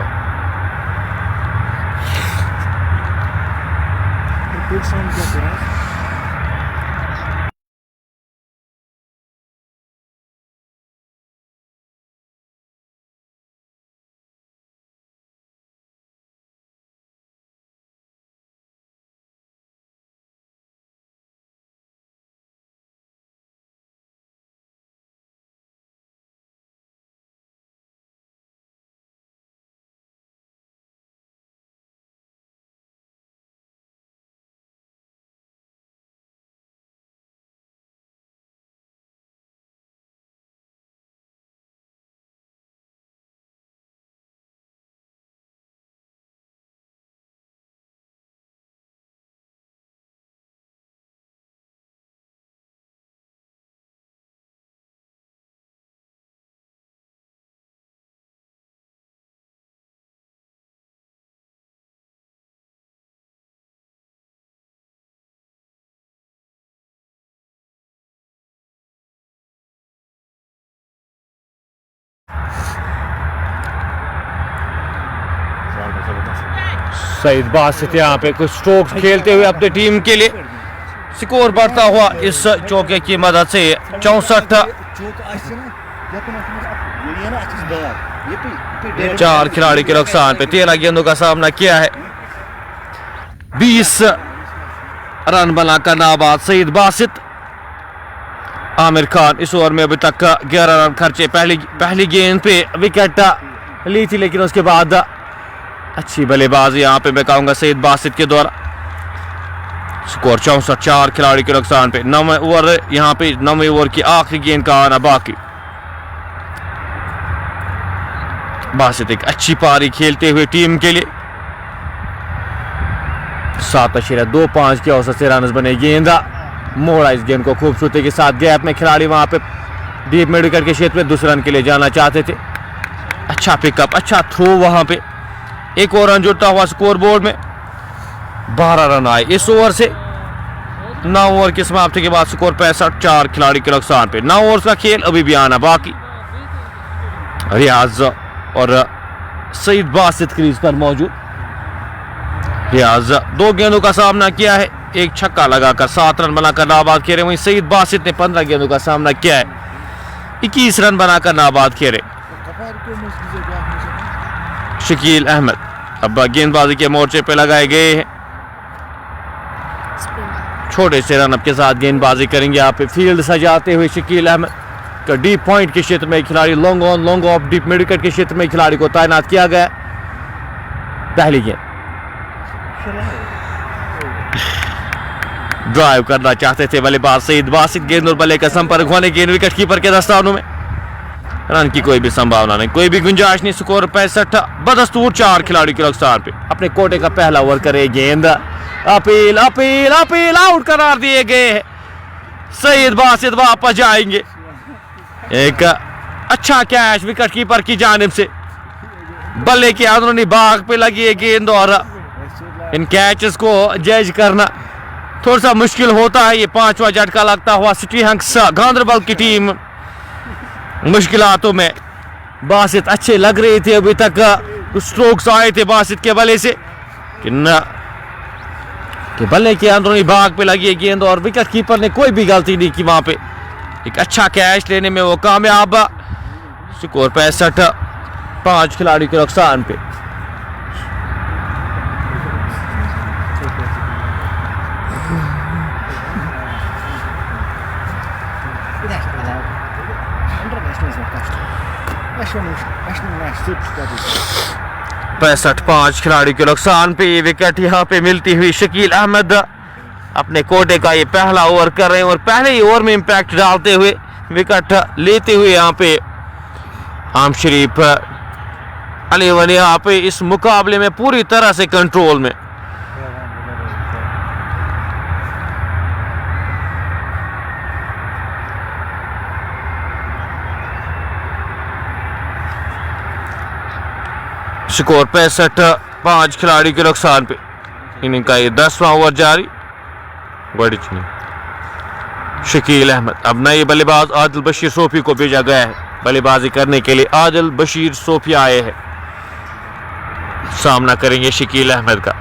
Это сам क्या सईद बासित यहाँ पे कुछ स्ट्रोक्स खेलते हुए अपनी टीम के लिए। स्कोर बढ़ता हुआ इस चौके की मदद से 64। 4 खिलाड़ी के नुकसान पे 13 गेंदों का सामना किया है। 20 रन बनाकर नाबाद सईद बासित। आमिर खान इस ओवर में अभी तक 11 रन खर्चे। पहली गेंद पे विकेट ली थी, लेकिन उसके बाद अच्छी बल्लेबाजी यहाँ पे मैं कहूँगा सईद बासित के द्वारा। स्कोर 64। 4 खिलाड़ी के नुकसान पे 9वें ओवर। यहाँ पे 9वें ओवर की आखिरी गेंद का आना बाकी। बासित एक अच्छी पारी खेलते हुए टीम के लिए। 7.25 के औसत से रन बने। गेंदा मोड़ा इस गेंद को खूबसूरती के साथ। गैप में खिलाड़ी वहां पे डीप मिड विकेट के क्षेत्र में दूसरे रन के लिए जाना चाहते थे। अच्छा पिकअप, अच्छा थ्रो वहां पे। एक और रन जुड़ता हुआ स्कोर बोर्ड में। 12 रन आए इस ओवर से। 9 ओवर की समाप्ति के बाद स्कोर 65। 4 खिलाड़ी के नुकसान पे 9 ओवर का खेल अभी भी आना बाकी। रियाज और सईद बासित क्रीज पर मौजूद। रियाज 2 गेंदों का सामना किया है, एक छक्का लगाकर 7 रन बनाकर नाबाद खेले। वहीं सईद बासित ने 15 गेंदों का सामना किया है, 21 रन बनाकर नाबाद खेले। शकील अहमद अब गेंदबाजी के मोर्चे पे लगाए गए हैं। छोटे से रन अप के साथ गेंदबाजी करेंगे यहाँ पे। फील्ड सजाते हुए शकील अहमद का डीप पॉइंट के क्षेत्र में खिलाड़ी, long on long off deep mid wicket के क्षेत्र में खिलाड़ी को तैनात किया गया। पहली गेंद ड्राइव करना चाहते थे बल्लेबाज सईद बासित। गेंद और बल्ले का संपर्क होने गेंद विकेट कीपर के दस्तानों में। रन की कोई भी संभावना नहीं, कोई भी गुंजाइश नहीं। स्कोर 65। बदस्तूर 4 खिलाड़ी के नुकसान पे अपने कोटे का पहला ओवर करे। गेंद अपील अपील अपील आउट करार दिए गए हैं। सईद बासित वापस जाएंगे। एक अच्छा कैच विकेट कीपर की जानिब से। बल्ले के अंदरूनी भाग पे लगी है गेंद और इन कैचेस को जज करना थोड़ा सा मुश्किल होता है। ये 5वां झटका लगता हुआ सिटी हंक्स गांधरबल की टीम मुश्किलातों में। बासित अच्छे लग रहे थे, अभी तक कुछ स्ट्रोक्स आए थे बासित के बल्ले से कि बल्ले के अंदरूनी भाग पे लगी है गेंद और विकेट कीपर ने कोई भी गलती नहीं की वहां पे। एक अच्छा कैच लेने में वो कामयाब। स्कोर 65। 5 खिलाड़ी के नुकसान पे। पैंसठ 5 खिलाड़ी के नुकसान पे ये विकेट यहाँ पे मिलती हुई। शकील अहमद अपने कोटे का ये पहला ओवर कर रहे हैं और पहले ही ओवर में इंपैक्ट डालते हुए विकेट लेते हुए यहाँ पे आम शरीफ अली वन यहाँ पे इस मुकाबले में पूरी तरह से कंट्रोल में। स्कोर 65। 5 खिलाड़ी के नुकसान पे इनका ये 10वां ओवर जारी। शकील अहमद अब नए बल्लेबाज आदिल बशीर सोफी को भेजा गया है बल्लेबाजी करने के लिए। आदिल बशीर सोफी आए हैं, सामना करेंगे शकील अहमद का।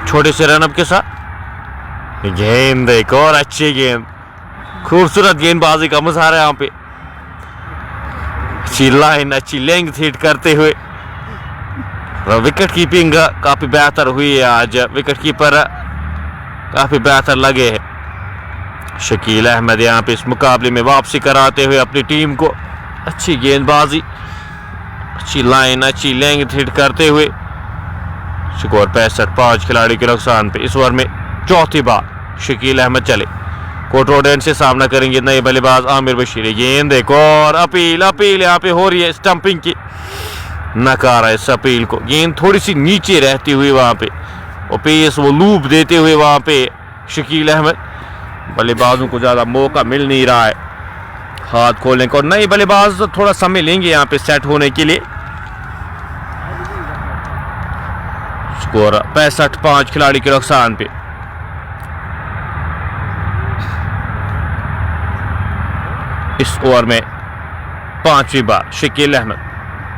छोटे से रनअप के साथ गेंद, एक और अच्छी गेंद, खूबसूरत गेंदबाजी का मुजाहरा यहाँ पे। अच्छी लाइन, अच्छी लेंथ हिट करते हुए। विकेट कीपिंग काफी बेहतर हुई है आज, विकेट कीपर काफी बेहतर लगे हैं। शकील अहमद यहाँ पे इस मुकाबले में वापसी कराते हुए अपनी टीम को। अच्छी गेंदबाजी, अच्छी लाइन, अच्छी लेंथ हिट करते हुए। स्कोर 65। 5 खिलाड़ी के नुकसान पे इस ओवर में चौथी बार शकील अहमद चले। कोर्ट रोड एंड से सामना करेंगे नए बल्लेबाज आमिर बशीर। गेंद, एक और अपील यहाँ पे हो रही है स्टंपिंग की। नकारा इस अपील को। गेंद थोड़ी सी नीचे रहती हुई वहां पे और पेस वो लूप देते हुए वहां पे शकील अहमद। बल्लेबाजों को ज्यादा मौका मिल नहीं रहा है हाथ खोलने को। नए बल्लेबाज थोड़ा समय लेंगे यहाँ पे सेट होने के लिए। स्कोर 65। 5 खिलाड़ी के नुकसान पे। इस ओवर में 5वीं बार शकील अहमद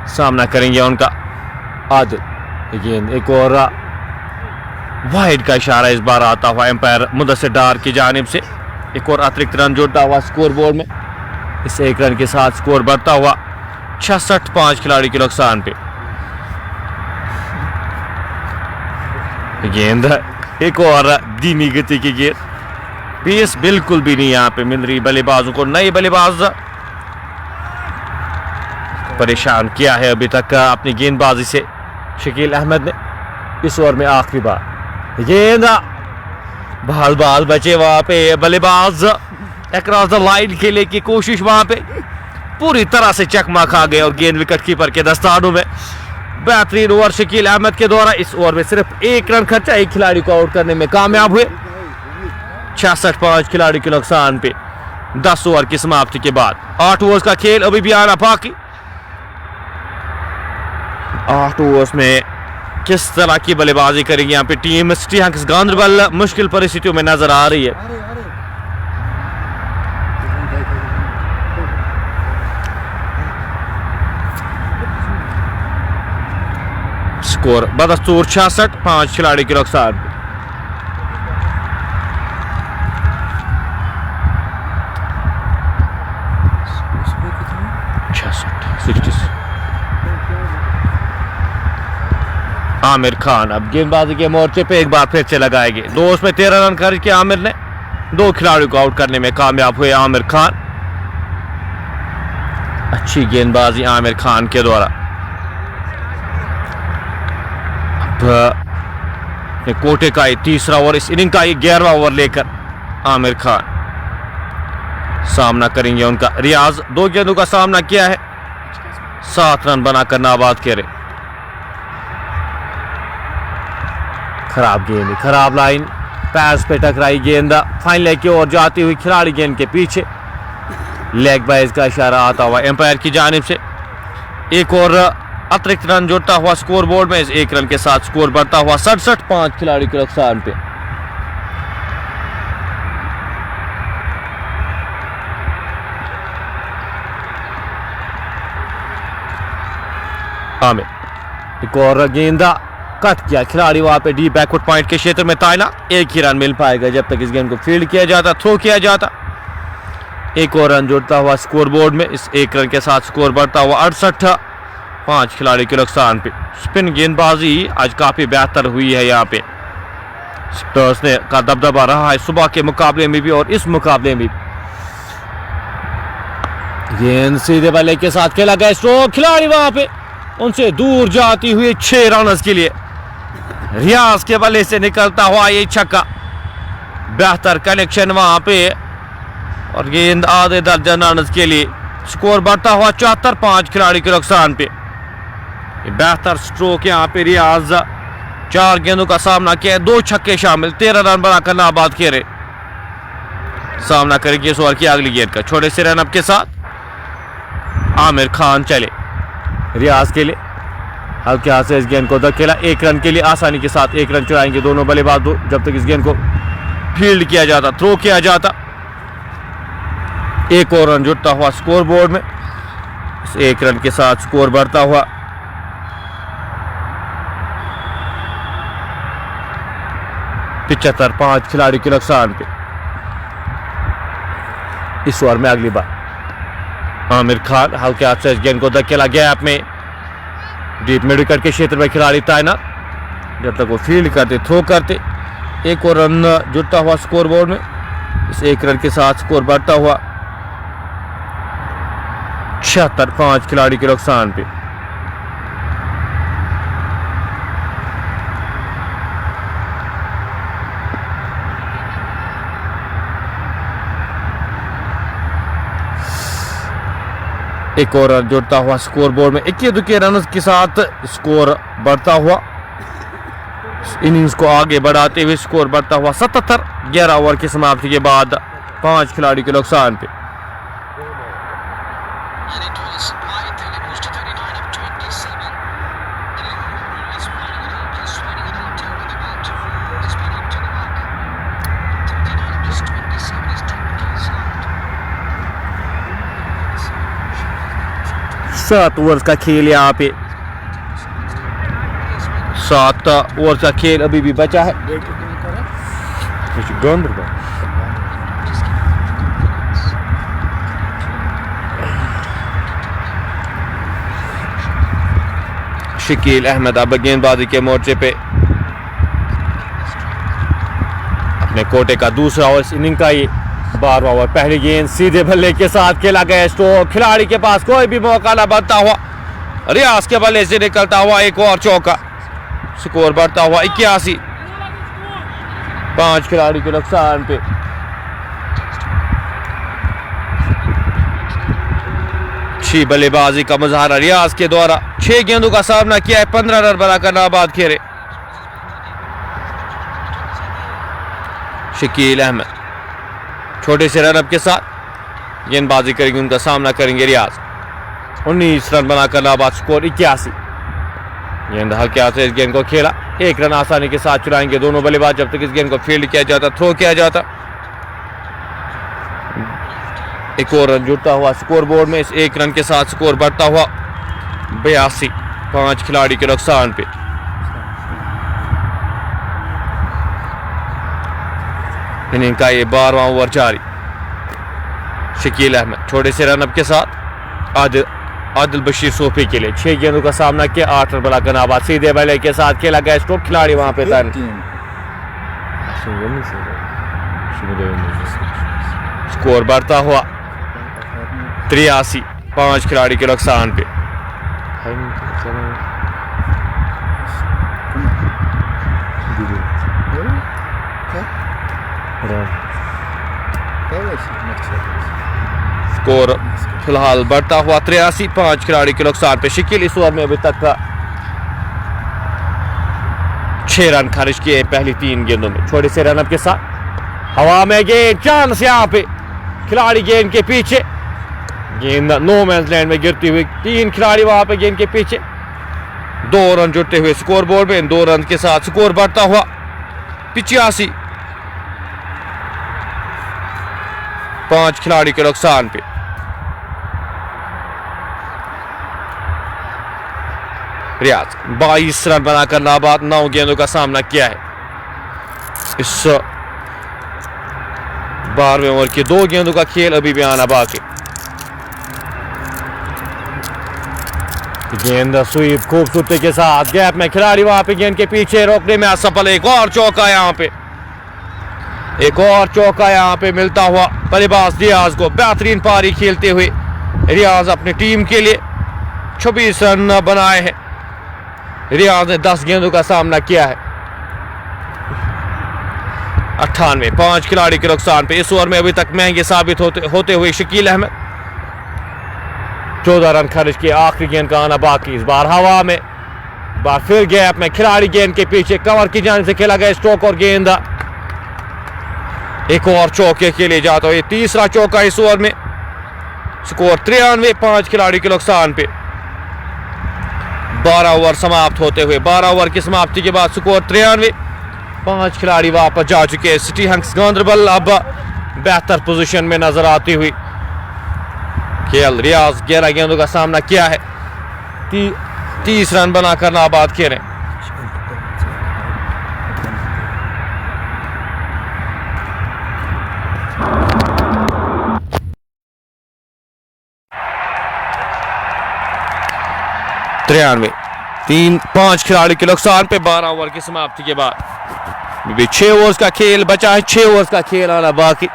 सामना करेंगे उनका आदिल। गेंद एक और वाइड का इशारा इस बार आता हुआ एम्पायर मुदस्सिर डार की जानिब से। एक और अतिरिक्त रन जुड़ता हुआ स्कोर बोर्ड में। इस 1 रन के साथ स्कोर बढ़ता हुआ 66, 5 खिलाड़ी के नुकसान पे। गेंद एक और धीमी गति की गेंद, पेस बिल्कुल भी नहीं यहाँ पे मिल रही बल्लेबाजों को। नए बल्लेबाज परेशान किया है अभी तक अपनी गेंदबाजी से शकील अहमद ने। इस ओवर में आखिरी बार गेंद बाल बाल बचे वहां पे, बल्लेबाज अक्रॉस द लाइन खेलने की कोशिश वहां पे पूरी तरह से चकमा खा गए और गेंद विकेट कीपर के दस्तानों में। बेहतरीन ओवर शकील अहमद के द्वारा। इस ओवर में सिर्फ 1 रन खर्चा, 1 खिलाड़ी को आउट करने में कामयाब हुए। 66, 5 खिलाड़ी के नुकसान पे 10 ओवर की समाप्ति के बाद। 8 ओवर्स का खेल अभी भी आना बाकी। 8 ओवर्स में किस तरह की बल्लेबाजी करेगी यहाँ पे टीम सिटी हंक्स गांधरबल मुश्किल परिस्थितियों में नजर आ रही है। स्कोर बदस्तूर 66, 5 खिलाड़ी के नुकसान। आमिर खान अब गेंदबाजी के मोर्चे पे एक बार फिर से लगाएंगे। 2 ओवर्स में 13 रन खर्च किए आमिर ने। 2 खिलाड़ियों को आउट करने में कामयाब हुए आमिर खान। अच्छी गेंदबाजी आमिर खान के द्वारा। अब कोटे का 3रा ओवर, इस इनिंग का 11वां ओवर लेकर आमिर खान सामना करेंगे उनका रियाज। 2 गेंदों का सामना किया है, 7 रन बनाकर नाबाद करे। खराब गेंद, खराब लाइन, पैस पे टकराई गेंद, फाइन लेग की ओर जाती हुई खिलाड़ी गेंद के पीछे। लेग बाइज का इशारा आता हुआ एम्पायर की जानिब से। एक और अतिरिक्त रन जुड़ता हुआ स्कोर बोर्ड में। इस 1 रन के साथ स्कोर बढ़ता हुआ 67, 5 खिलाड़ी के नुकसान पे। आमिर एक और गेंदा कट किया, खिलाड़ी वहां पे डीप बैकवर्ड पॉइंट के क्षेत्र में तैनात। 1 ही रन मिल पाएगा जब तक इस गेंद को फील्ड किया जाता, थ्रो किया जाता। 1 और रन जुड़ता हुआ स्कोर बोर्ड में। इस 1 रन के साथ स्कोर बढ़ता हुआ 68, 5 खिलाड़ी के नुकसान पे। स्पिन गेंदबाजी आज काफी बेहतर हुई है यहाँ पे। स्पिनर्स ने का दबदबा रहा है सुबह के मुकाबले में भी और इस मुकाबले में भी। गेंद सीधे बल्ले के साथ खेला गया, स्ट्रोक खिलाड़ी वहां पे उनसे दूर जाती हुई 6 रन के लिए। रियाज के बल्ले से निकलता हुआ ये छक्का, बेहतर कनेक्शन वहां पे और गेंद आधे दर्जन रन के लिए। स्कोर बढ़ता हुआ 74, 5 खिलाड़ी के नुकसान पे। बेहतर स्ट्रोक यहाँ पे रियाज। 4 गेंदों का सामना किया, 2 छक्के शामिल, 13 रन बनाकर नाबाद खेले। सामना करेंगे इस ओवर की अगली गेंद का। छोटे से रनअप के साथ आमिर खान चले रियाज के लिए। हल्के हाथ से इस गेंद को धकेला। 1 रन के लिए आसानी के साथ 1 रन चुराएंगे दोनों बल्लेबाज जब तक इस गेंद को फील्ड किया जाता, थ्रो किया जाता। 1 और रन जुड़ता हुआ स्कोर बोर्ड में। इस 1 रन के साथ स्कोर बढ़ता हुआ 75, 5 खिलाड़ी के नुकसान पे। इस ओवर में अगली बार आमिर खान हल्के हाथ से इस गेंद को धकेला, गैप में डीप मिड विकेट के क्षेत्र में खिलाड़ी तैनात जब तक वो फील्ड करते, थ्रो करते। 1 और रन जुड़ता हुआ स्कोर बोर्ड में। इस 1 रन के साथ स्कोर बढ़ता हुआ 76, 5 खिलाड़ी के नुकसान पे। एक और रन जुड़ता हुआ स्कोर बोर्ड में। 21 रन के साथ स्कोर बढ़ता हुआ, इनिंग्स को आगे बढ़ाते हुए स्कोर बढ़ता हुआ 77। 11 ओवर की समाप्ति के बाद 5 खिलाड़ी के नुकसान पे। 7 ओवर्स का खेल यहाँ पे, 7 ओवर का खेल अभी भी बचा है। गांधरबल शकील अहमद अब गेंदबाजी के मोर्चे पे अपने कोटे का दूसरा ओवर इस इनिंग का ये 12वां ओवर। पहली गेंद सीधे बल्ले के साथ खेला गया स्ट्रोक, खिलाड़ी के पास कोई भी मौका ना बनता हुआ रियाज के बल्ले से निकलता हुआ एक और चौका, स्कोर बढ़ता हुआ 81। 5 खिलाड़ी के नुकसान पे अच्छी बल्लेबाजी का मुजाहरा रियाज के द्वारा। 6 गेंदों का सामना किया है, 15 रन बनाकर नाबाद खेले शकील अहमद। छोटे से रनअप के साथ गेंदबाजी करेंगे, उनका सामना करेंगे रियाज। 19 रन बनाकर नाबाद, स्कोर 81। गेंद हल्के हाथ से इस गेंद को खेला, 1 रन आसानी के साथ चुराएंगे दोनों बल्लेबाज जब तक इस गेंद को फील्ड किया जाता, थ्रो किया जाता। एक और रन जुड़ता हुआ स्कोर बोर्ड में, इस 1 रन के साथ स्कोर बढ़ता हुआ 82। 5 खिलाड़ी के नुकसान पे इनिंग का ये 12वां ओवर जारी। शकील अहमद छोटे से रनअप के साथ आदिल बशीर सोफी के लिए 6 गेंदों का सामना किया, 8 रन बनाकर नाबाद। सीधे बल्ले के साथ खेला गया स्ट्रोक, खिलाड़ी वहां पे था। स्कोर बढ़ता हुआ 83। 5 खिलाड़ी के नुकसान पे स्कोर फिलहाल बढ़ता हुआ 83। 5 खिलाड़ी के नुकसान पे शकील इस ओवर में अभी तक 6 रन खर्च किए पहली 3 गेंदों में। छोटे से रनअप के साथ हवा में गेंद, चांस यहाँ पे, खिलाड़ी गेंद के पीछे, गेंद नो मैंस लैंड में गिरती हुई, 3 खिलाड़ी वहां पे गेंद के पीछे। 2 रन जुड़ते हुए स्कोर बोर्ड में, 2 रन के साथ स्कोर बढ़ता हुआ 85। 5 खिलाड़ी के नुकसान पे रियाज 22 रन बनाकर नाबाद, 9 गेंदों का सामना किया है। इस 12वें ओवर के 2 गेंदों का खेल अभी भी आना बाकी। गेंद स्वीप खूबसूरती के साथ गैप में, खिलाड़ी वहां पे गेंद के पीछे रोकने में असफल। एक और चौका यहाँ पे, एक और चौका यहाँ पे मिलता हुआ बल्लेबाज रियाज को। बेहतरीन पारी खेलते हुए रियाज अपनी टीम के लिए 26 रन बनाए हैं। रियाज ने 10 गेंदों का सामना किया है, 98। 5 खिलाड़ी के नुकसान पे इस ओवर में अभी तक महंगे साबित होते हुए शकील अहमद 14 रन खर्च किए। आखिरी गेंद का आना बाकी, इस बार हवा में, बार फिर गैप में, खिलाड़ी गेंद के पीछे, कवर की जाने से खेला गया स्ट्रोक और गेंद एक और चौके के लिए जाता है। 3रा चौका इस ओवर में, स्कोर 93। 5 खिलाड़ी के नुकसान पे 12 ओवर समाप्त होते हुए, 12 ओवर की समाप्ति के बाद स्कोर 93। 5 खिलाड़ी वापस जा चुके हैं। सिटी हंक्स गांधरबल अब बेहतर पोजीशन में नजर आती हुई। खेल रियाज 11 गेंदों का सामना किया है, 30 रन बनाकर नाबाद खेले। तिरानवे 5 खिलाड़ी के नुकसान पे 12 ओवर की समाप्ति के बाद 6 ओवर्स का खेल बचा है, 6 ओवर्स का खेल आना बाकी।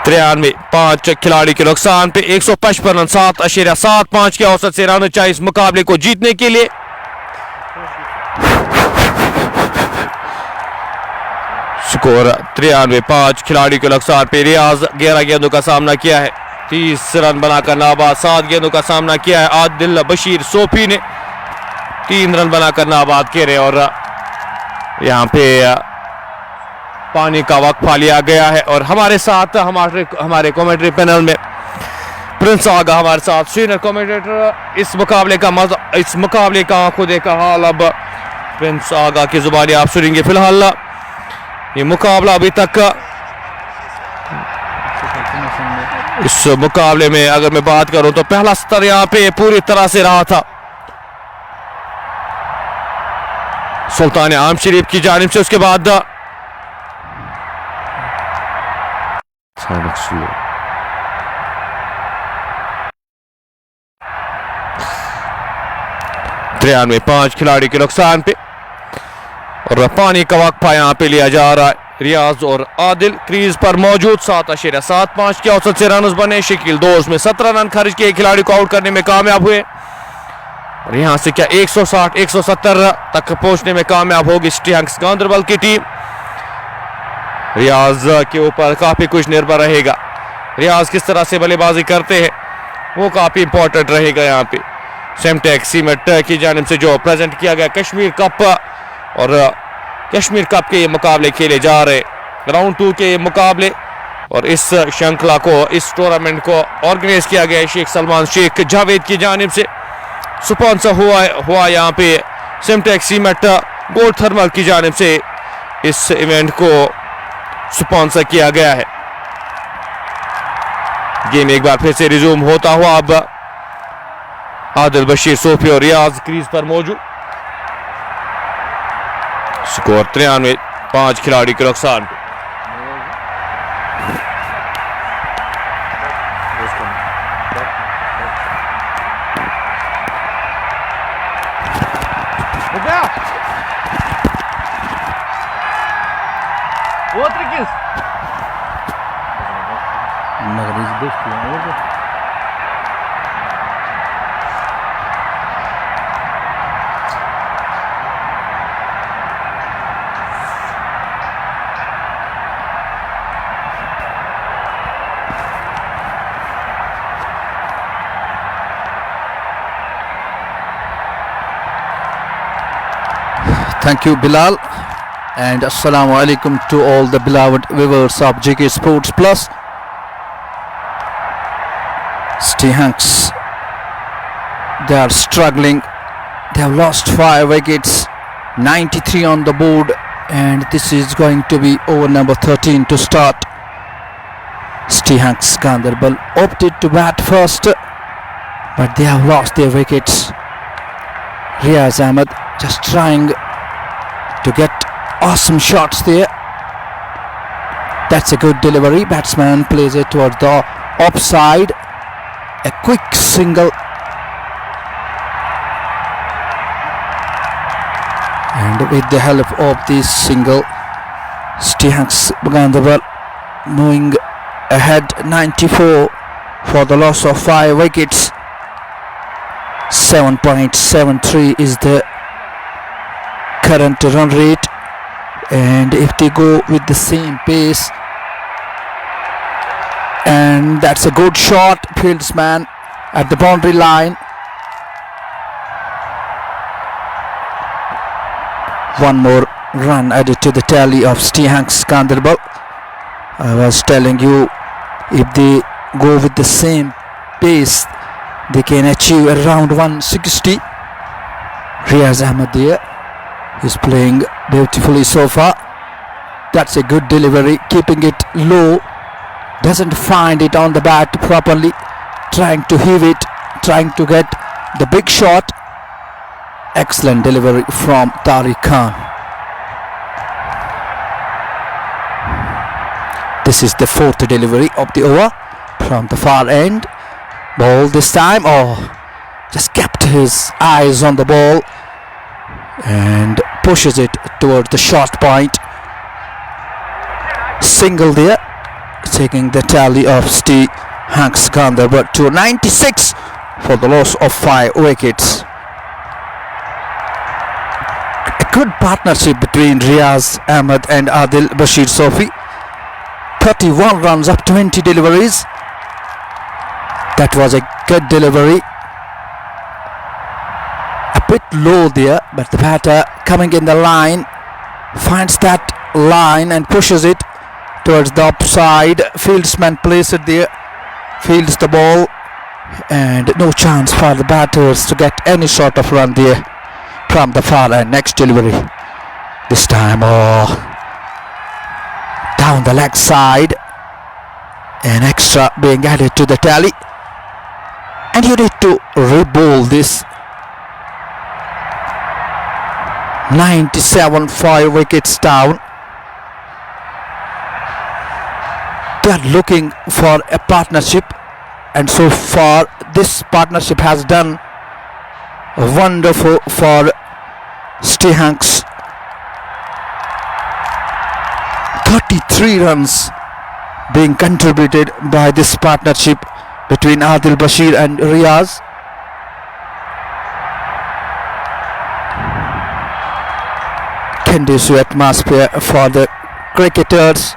तिरानवे 5 खिलाड़ी के नुकसान पे 155 रन 7.75 के औसत से रहना चाहिए इस मुकाबले को जीतने के लिए। स्कोर 93। 5 खिलाड़ी के नुकसान पे रियाज 11 गेंदों का सामना किया है, 30 रन बनाकर नाबाद। 7 गेंदों का सामना किया है आदिल बशीर सोफी ने, 3 रन बनाकर नाबाद खेले। और यहाँ पे पानी का वक्फा लिया गया है और हमारे साथ हमारे कमेंट्री पैनल में प्रिंस आगा हमारे साथ सीनियर कमेंटेटर। इस मुकाबले का आंखों देखा हाल अब प्रिंस आगा की जुबानी आप सुनेंगे। फिलहाल ये मुकाबला अभी तक इस मुकाबले में अगर मैं बात करूं तो पहला सत्र यहां पे पूरी तरह से रहा था सुल्तान आम शरीफ की जानिब से। उसके बाद तिरानवे 5 खिलाड़ी के नुकसान पे और पानी का वक्फा यहां पे लिया जा रहा है। रियाज और आदिल क्रीज पर मौजूद 7.75 के औसत से रन बने। शकील 2 ओवर्स में 17 रन खर्च किए, खिलाड़ी को आउट करने में कामयाब हुए और यहां से क्या 160 170 तक पहुंचने में कामयाब होगी सिटी हंक्स गांधरबल की टीम। रियाज के ऊपर काफी कुछ निर्भर रहेगा, रियाज किस तरह से बल्लेबाजी करते हैं वो काफी इंपॉर्टेंट रहेगा। यहाँ पे सेमटेक सीमेंट की जानिब से जो प्रेजेंट किया गया कश्मीर कप और कश्मीर कप के ये मुकाबले खेले जा रहे राउंड 2 के ये मुकाबले और इस श्रृंखला को इस टूर्नामेंट को ऑर्गेनाइज किया गया शेख सलमान शेख जावेद की जानिब से। स्पॉन्सर हुआ यहाँ पे सेमटेक सीमेंट गोल्ड थर्मल की जानिब से इस इवेंट को स्पॉन्सर किया गया है। गेम एक बार फिर से रिज्यूम होता हुआ अब आदिल बशीर सोफी और रियाज क्रीज पर मौजूद। स्कोर 93 5 खिलाड़ी के नुकसान पे। Thank you, Bilal, and assalamu alaikum to all the beloved viewers of JK Sports Plus. City Hawks, they are struggling. They have lost 5 wickets, 93 on the board, and this is going to be over number 13 to start. City Hawks Ganderbal opted to bat first, but they have lost their wickets. Riaz Ahmed just trying to get awesome shots there. That's a good delivery. Batsman plays it towards the offside. A quick single. And with the help of this single, City Hawks Ganderbal moving ahead 94 for the loss of 5 wickets. 7.73 is the current run rate, and if they go with the same pace, and that's a good shot, fieldsman at the boundary line. One more run added to the tally of City Hawks Ganderbal. I was telling you, if they go with the same pace, they can achieve around 160. Riaz Ahmed there is playing beautifully so far. That's a good delivery, keeping it low, doesn't find it on the bat properly, trying to heave it, trying to get the big shot. Excellent delivery from Tariq Khan. This is the 4th delivery of the over from the far end. Ball this time, just kept his eyes on the ball and pushes it towards the short point. Single there, taking the tally of City Hawks Ganderbal to 96 for the loss of 5 wickets. A good partnership between Riaz Ahmed and Adil Bashir Sofi. 31 runs up 20 deliveries. That was a good delivery. A bit low there, but the batter coming in the line finds that line and pushes it towards the upside. Fieldsman plays it there, fields the ball, and no chance for the batters to get any sort of run there from the far end. Next delivery, this time down the leg side, An extra being added to the tally. And you need to re-bowl this. 97, 5 wickets down. They are looking for a partnership, and so far this partnership has done wonderful for Stehanks. 33 runs being contributed by this partnership between Adil Bashir and Riaz. Conducive atmosphere for the cricketers.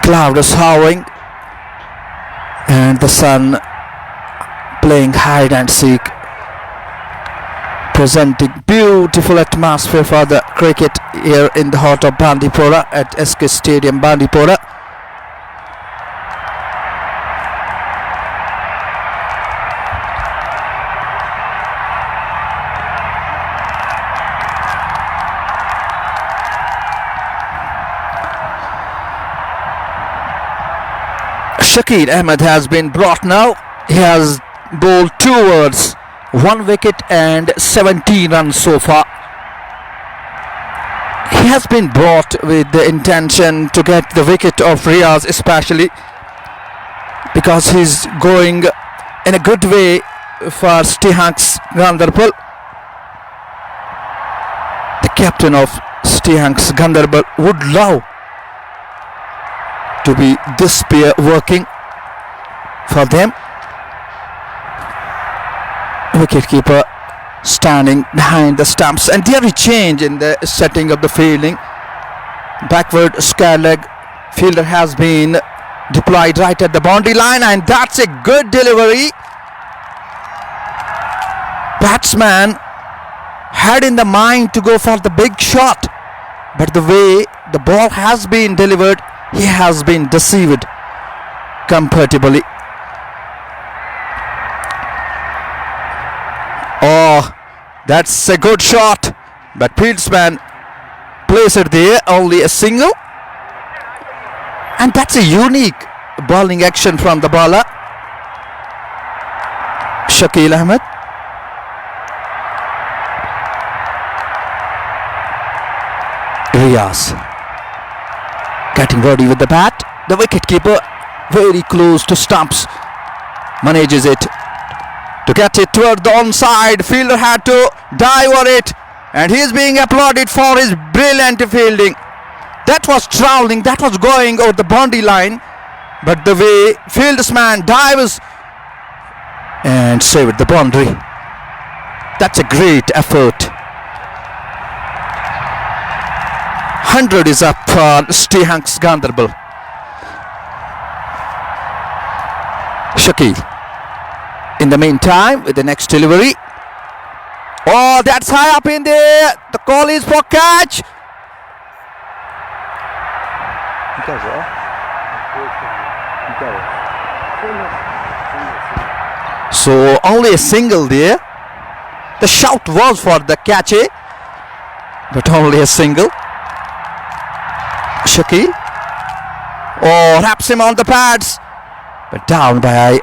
Cloud is hovering and the sun playing hide and seek, presenting beautiful atmosphere for the cricket here in the heart of Bandipora at SK Stadium, Bandipora. Shakil Ahmed has been brought now. He has bowled 2 overs, 1 wicket and 17 runs so far. He has been brought with the intention to get the wicket of Riaz, especially because he's going in a good way for Stehanks Ganderbal. The captain of Stehanks Ganderbal would love to be this pair working for them. Wicketkeeper standing behind the stumps, and there is change in the setting of the fielding. Backward square leg fielder has been deployed right at the boundary line, and that's a good delivery. Batsman had in the mind to go for the big shot, but the way the ball has been delivered, he has been deceived comfortably. Oh, that's a good shot, but fieldsman placed it there, only a single. And that's a unique bowling action from the bowler Shakil Ahmed. Riaz getting ready with the bat. The wicketkeeper very close to stumps, manages it to get it toward the onside. Fielder had to dive on it, and he is being applauded for his brilliant fielding. That was travelling, that was going over the boundary line, but the way fieldsman dives and saved the boundary. That's a great effort. 100 is up for Stehanks Ganderbal. Shakil in the meantime with the next delivery. Oh, that's high up in there. The call is for catch. So only a single there. The shout was for the catch, but only a single. Shakil, oh, wraps him on the pads, but down by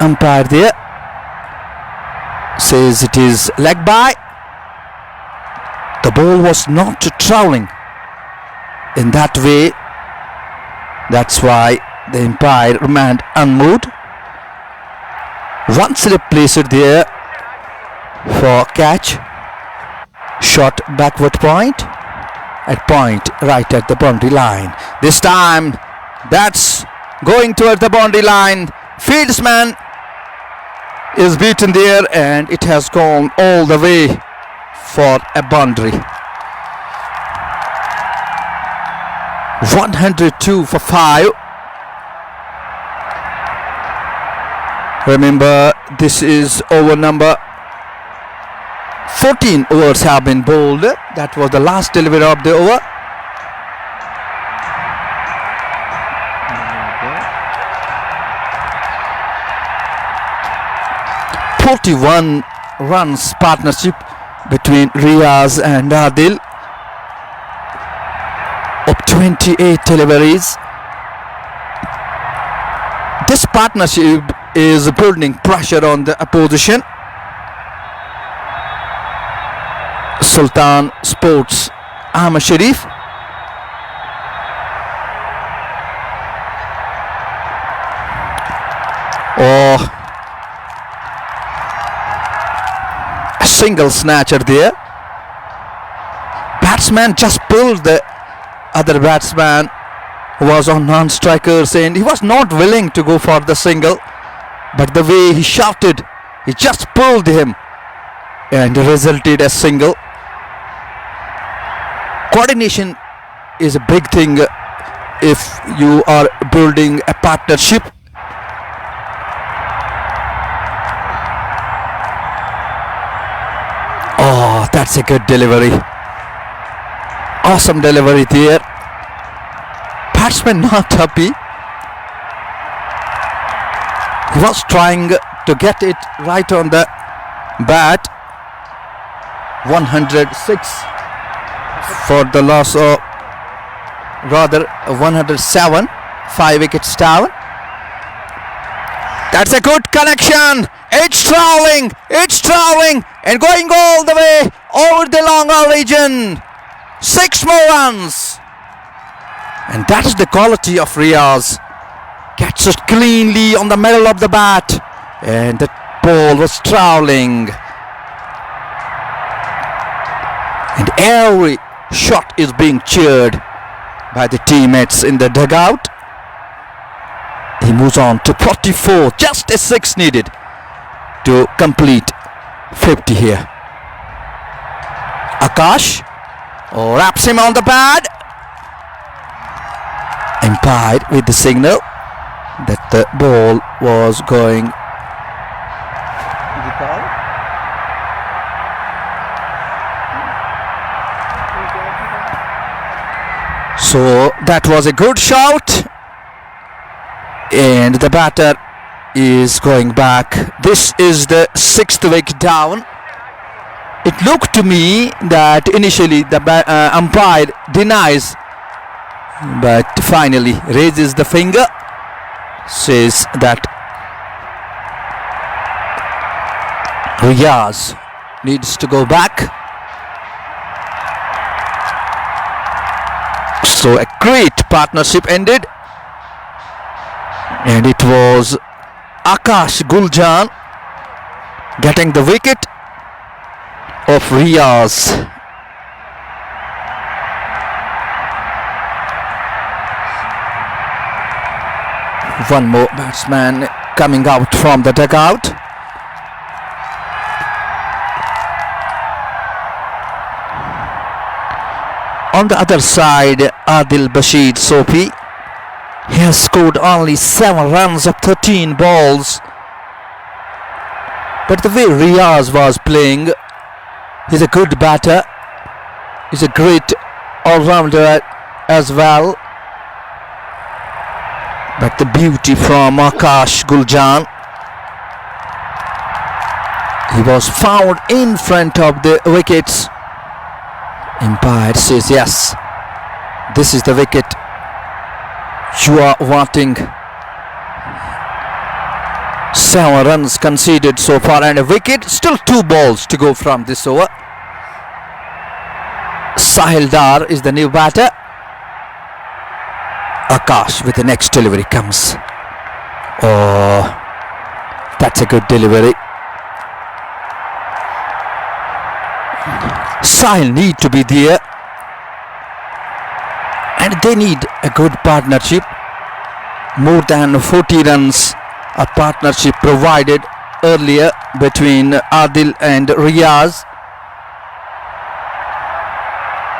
umpire there. Says it is leg by. The ball was not travelling in that way. That's why the umpire remained unmoved. One slip placed there for catch. Shot backward point. At point right at the boundary line. This time that's going toward the boundary line. Fieldsman is beaten there, and it has gone all the way for a boundary. 102 for 5. Remember, this is over number 14 overs have been bowled. That was the last delivery of the over. .41 runs partnership between Riaz and Adil of 28 deliveries. This partnership is building pressure on the opposition. Sultan Sports Ahmed Sharif. Oh, a single snatcher there. Batsman just pulled the other batsman who was on non-strikers, and he was not willing to go for the single, but the way he shouted, he just pulled him and resulted a single. Coordination is a big thing if you are building a partnership. Oh, that's a good delivery. Awesome delivery there. Batsman not happy. He was trying to get it right on the bat. 106 for the loss of, rather 107. 5 wickets down. That's a good connection. It's traveling and going all the way over the long origin. 6 more runs. And that is the quality of Riaz. Gets it cleanly on the middle of the bat. And the ball was traveling. And every shot is being cheered by the teammates in the dugout. He moves on to 44. Just a 6 needed to complete 50 here. Akash wraps him on the pad. Umpired with the signal that the ball was going. So that was a good shout, and the batter is going back. This is the 6th wicket down. It looked to me that initially the umpire denies, but finally raises the finger, says that Riaz needs to go back. So a great partnership ended, and it was Akash Guljan getting the wicket of Riaz. One more batsman coming out from the dugout. On the other side, Adil Bashir Sofi. He has scored only 7 runs of 13 balls. But the way Riaz was playing, he's a good batter. He's a great all-rounder as well. But the beauty from Akash Guljan. He was found in front of the wickets. Umpire says yes, this is the wicket you are wanting. 7 runs conceded so far and a wicket. Still 2 balls to go from this over. Sahil Dar is the new batter. Akash with the next delivery comes. Oh, that's a good delivery. Sahil need to be there, and they need a good partnership. More than 40 runs a partnership provided earlier between Adil and Riaz.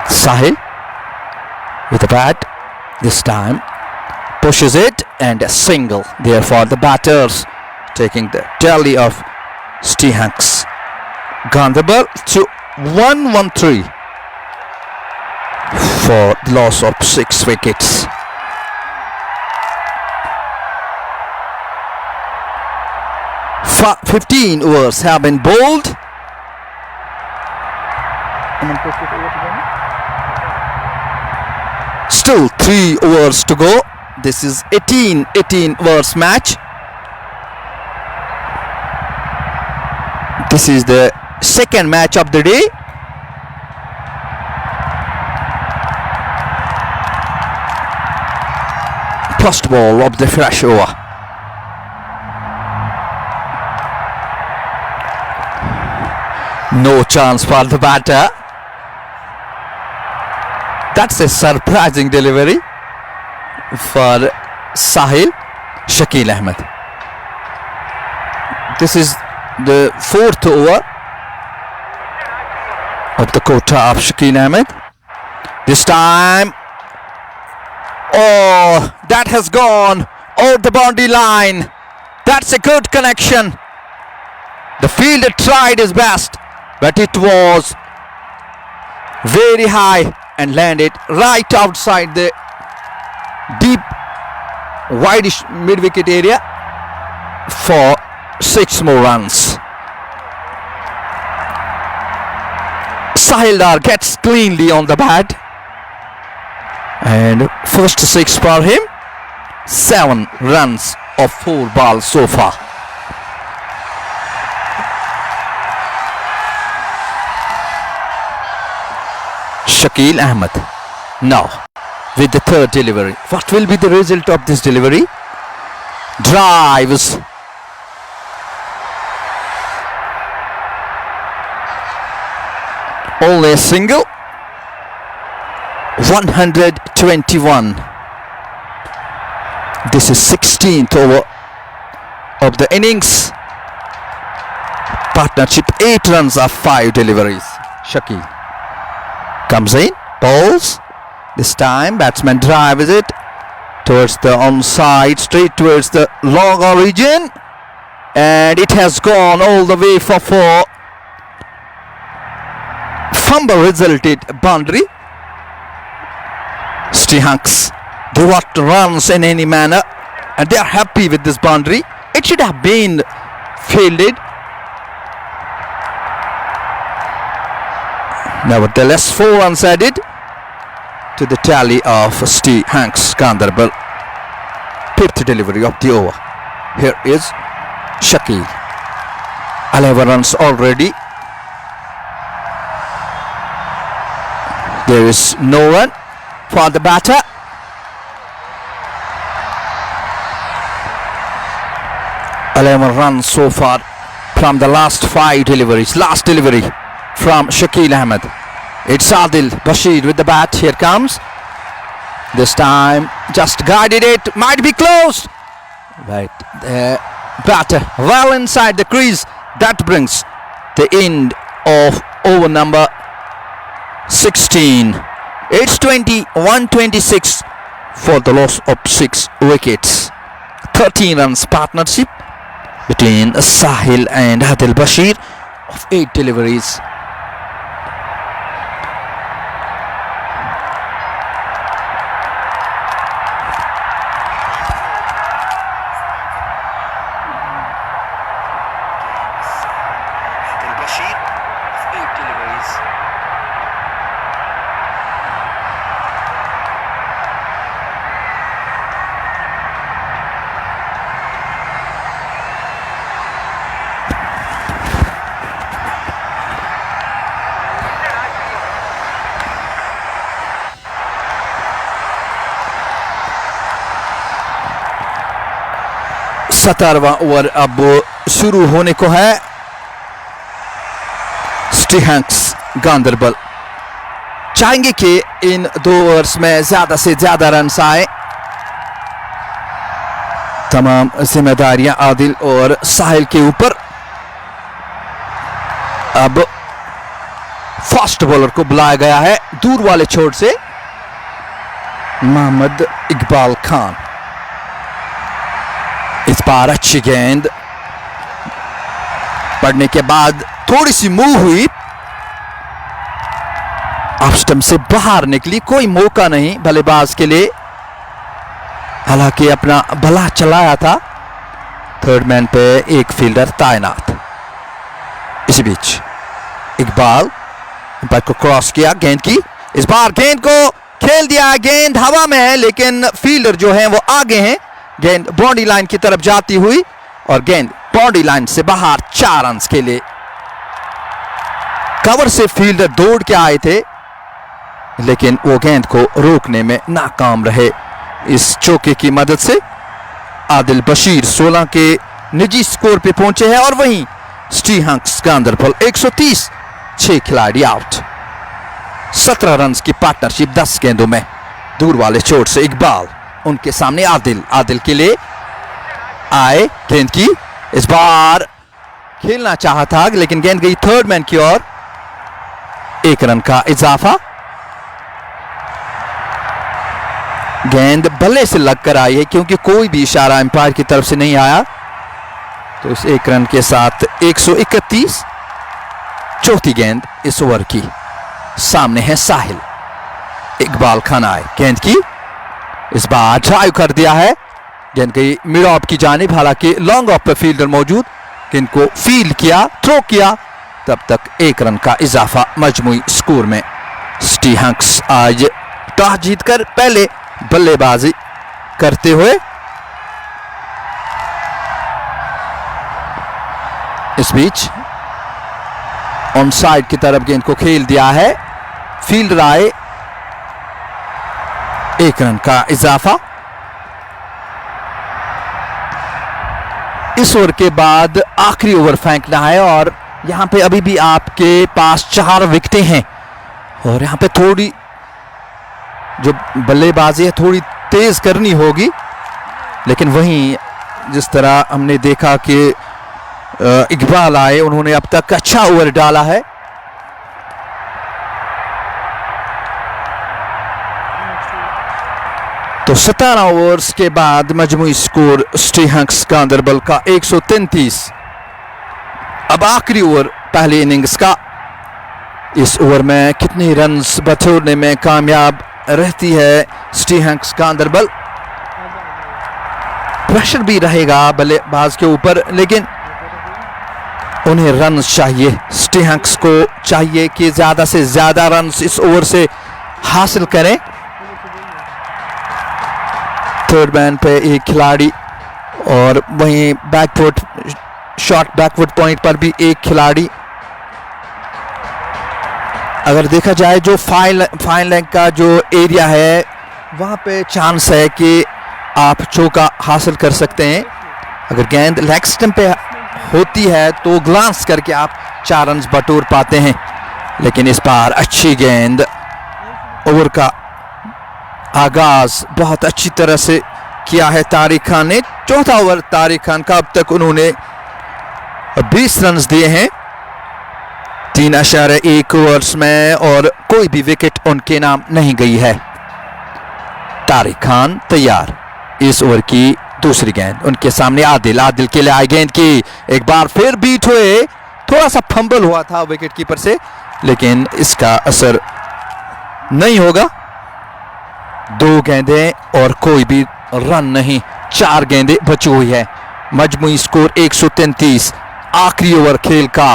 Sahil with the bat, this time pushes it, and a single there for the batters, taking the tally of ST Ganderbal to 113 for the loss of 6 wickets. Fa 15 overs have been bowled. Still 3 overs to go. This is 18 overs match. This is the second match of the day. First ball of the fresh over. No chance for the batter. That's a surprising delivery for Sahil Shakeel Ahmed. This is the fourth over of the quota of Shakeel Ahmed. This time, oh, that has gone over the boundary line. That's a good connection. The fielder tried his best, but it was very high and landed right outside the deep, wideish mid-wicket area for 6 more runs. Sahil Dar gets cleanly on the bat, and first 6 for him. 7 runs of 4 balls so far. Shakeel Ahmed now with the third delivery. What will be the result of this delivery? Drives. Only a single. 121. This is 16th over of the innings. Partnership 8 runs of 5 deliveries. Shakeel comes in, bowls. This time batsman drives it towards the onside, straight towards the long origin, and it has gone all the way for 4. Fumble resulted boundary. Stihunks do not runs in any manner, and they are happy with this boundary. It should have been fielded. Nevertheless, 4 runs added to the tally of Stihunks Ganderbal. 5th delivery of the over. Here is Shakeel. 11 runs already. There is no run for the batter. Runs so far from the last 5 deliveries. Last delivery from Shakeel Ahmed. It's Adil Bashir with the bat. Here comes. This time just guided it. Might be close. Right. The batter well inside the crease. That brings the end of over number 16. It's 21-26 for the loss of 6 wickets. 13 runs partnership between Sahil and Adil Bashir of 8 deliveries. सतारवां over अब शुरू होने को है. स्टीहंक्स गांदरबल चाहेंगे कि इन 2 overs में ज्यादा से ज्यादा रन आए. तमाम जिम्मेदारियां आदिल और साहिल के ऊपर. अब फास्ट बॉलर को बुलाया गया है दूर वाले छोर से, मोहम्मद इकबाल खान. इस बार अच्छी गेंद पड़ने के बाद थोड़ी सी मूव हुई, ऑफ स्टंप से बाहर निकली. कोई मौका नहीं बल्लेबाज के लिए, हालांकि अपना भला चलाया था. थर्ड मैन पे एक फील्डर तैनात. इसी बीच इकबाल अंपायर को क्रॉस किया गेंद की. इस बार गेंद को खेल दिया. गेंद हवा में है लेकिन फील्डर जो है वो आगे हैं. गेंद बाउंड्री लाइन की तरफ जाती हुई और गेंद बाउंड्री लाइन से बाहर. 4 रन के लिए कवर से फील्डर दौड़ के आए थे, लेकिन वो गेंद को रोकने में नाकाम रहे। इस चौके की मदद से आदिल बशीर 16 के निजी स्कोर पे पहुंचे हैं और वहीं स्टी हंक्स गांदरबल 130, 6 खिलाड़ी आउट। 17 रन की पार्टनरशिप 10 गेंदों में। दूर वाले चोट से इकबाल, उनके सामने आदिल के लिए आए, गेंद की इस बार खेलना चाहा था लेकिन गेंद गई थर्ड मैन की ओर। 1 रन का इजाफा। गेंद बल्ले से लगकर आई है क्योंकि कोई भी इशारा एम्पायर की तरफ से नहीं आया, तो इस 1 रन के साथ 131। चौथी गेंद इस ओवर की। सामने है साहिल, इकबाल खान आए, गेंद की इस बार ड्राइव कर दिया है, गेंद गई मिड ऑफ की जानिब। हालांकि लॉन्ग ऑफ पे फील्डर मौजूद, गेंद को फील्ड किया, थ्रो किया, तब तक 1 रन का इजाफा मजमूई स्कोर में। स्टी हंक्स आज टॉस जीतकर पहले बल्लेबाजी करते हुए। इस बीच ऑन साइड की तरफ गेंद को खेल दिया है, फील्डर आए, 1 रन का इजाफा। इस ओवर के बाद आखिरी ओवर फेंकना है और यहां पे अभी भी आपके पास 4 विकेटें हैं और यहां पे थोड़ी जो बल्लेबाजी है थोड़ी तेज करनी होगी। लेकिन वहीं जिस तरह हमने देखा कि इकबाल आए, उन्होंने अब तक अच्छा ओवर डाला है। तो 17 ओवर्स के बाद मजमूई स्कोर स्टी हंक्स गांदरबल का 133। अब आखिरी ओवर पहली इनिंग्स का। इस ओवर में कितने रन्स बटोरने में कामयाब रहती है स्टी हंक्स गांदरबल। प्रेशर भी रहेगा बल्लेबाज के ऊपर, लेकिन उन्हें रन्स चाहिए। स्टी हंक्स को चाहिए कि ज्यादा से ज्यादा रन्स इस ओवर से हासिल करें। थर्ड मैन पे एक खिलाड़ी और वहीं बैकफुट शॉर्ट बैकफुट पॉइंट पर भी एक खिलाड़ी। अगर देखा जाए जो फाइन लेग का जो एरिया है वहां पे चांस है कि आप चौका हासिल कर सकते हैं। अगर गेंद लेग स्टंप पे होती है तो ग्लांस करके आप 4 रन बटोर पाते हैं। लेकिन इस बार अच्छी गेंद, ओवर का आगाज बहुत अच्छी तरह से किया है तारिक खान ने। चौथा ओवर तारिक खान का, अब तक उन्होंने 20 रन दिए हैं 3.1 ओवर्स में और कोई भी विकेट उनके नाम नहीं गई है। तारिक खान तैयार। इस ओवर की दूसरी गेंद उनके सामने आदिल के लिए आई, गेंद की एक बार फिर बीट हुए, थोड़ा सा फंबल हुआ था विकेट कीपर से, लेकिन इसका असर नहीं होगा। 2 गेंदें और कोई भी रन नहीं, 4 गेंदें बची हुई है। मजमूई स्कोर 133। आखिरी ओवर खेल का,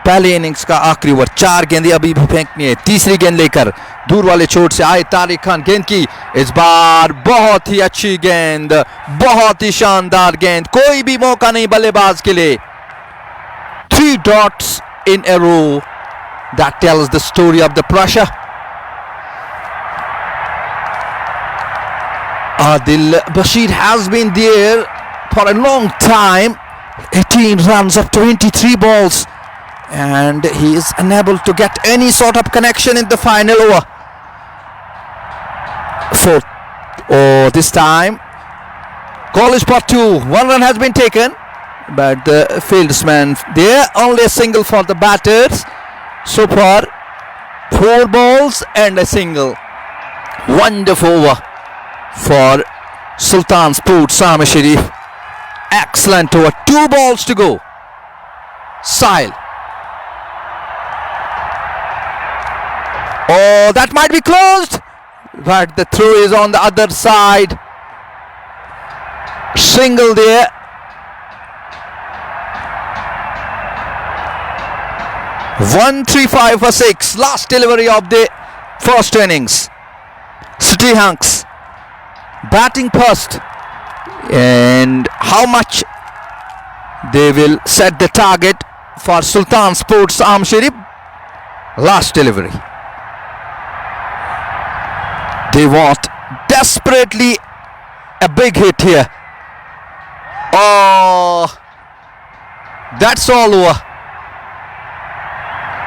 पहले इनिंग्स का आखिरी ओवर। 4 गेंदें अभी भी फेंकनी है। तीसरी गेंद लेकर दूर वाले चोट से आए तारिक खान, गेंद की इस बार बहुत ही अच्छी गेंद, बहुत ही शानदार गेंद, कोई भी मौका नहीं बल्लेबाज के लिए। 3 dots in a row. That tells the story of the pressure. Adil Bashir has been there for a long time. 18 runs of 23 balls. And he is unable to get any sort of connection in the final over. This time, call is for 2. 1 run has been taken. But the fieldsman there, only a single for the batters. So far, 4 balls and a single. Wonderful over for Sultan Sports Ahmed Sharif. Excellent over. 2 balls to go. Sahil. Oh, that might be closed. But the throw is on the other side. Single there. One 3-5 for 6. Last delivery of the first innings. City Hunks batting first. And how much they will set the target for Sultan Sports Ahmed Sharif. Last delivery. They want desperately a big hit here. Oh, that's all over.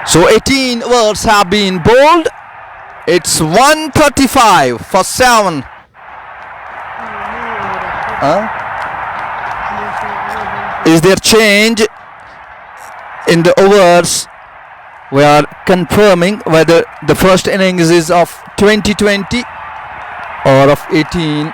So 18 overs have been bowled. It's 135 for 7. Is there change in the overs? We are confirming whether the first innings is of 2020 or of 18.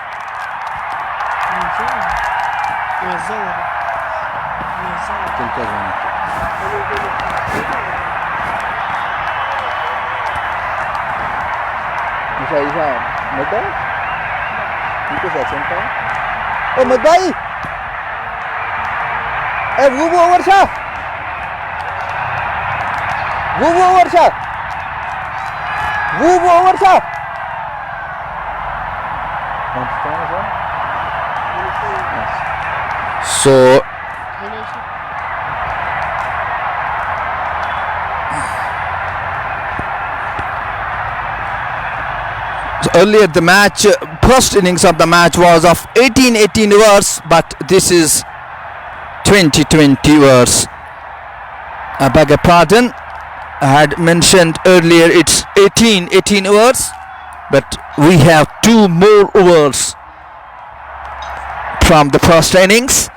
So earlier the match, first innings of the match was of 18 overs, but this is 20 overs. I beg your pardon, I had mentioned earlier it's 18 overs, but we have 2 more overs from the first innings.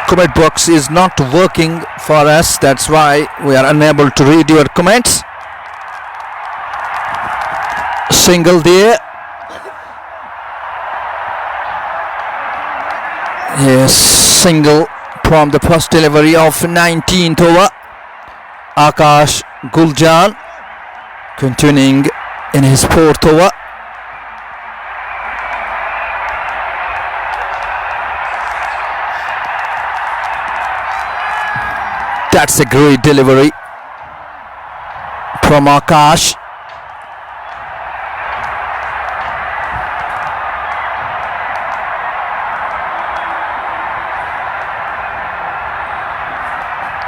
Comment box is not working for us, that's why we are unable to read your comments. Single there. Yes, single from the first delivery of 19th over. Akash Guljan continuing in his 4th over. That's a great delivery from Akash.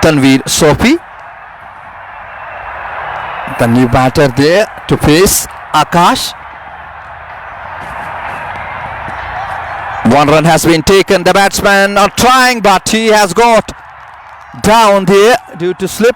Tanveer Sophie, the new batter there to face Akash. 1 run has been taken. The batsmen are trying, but he has got down there due to slip.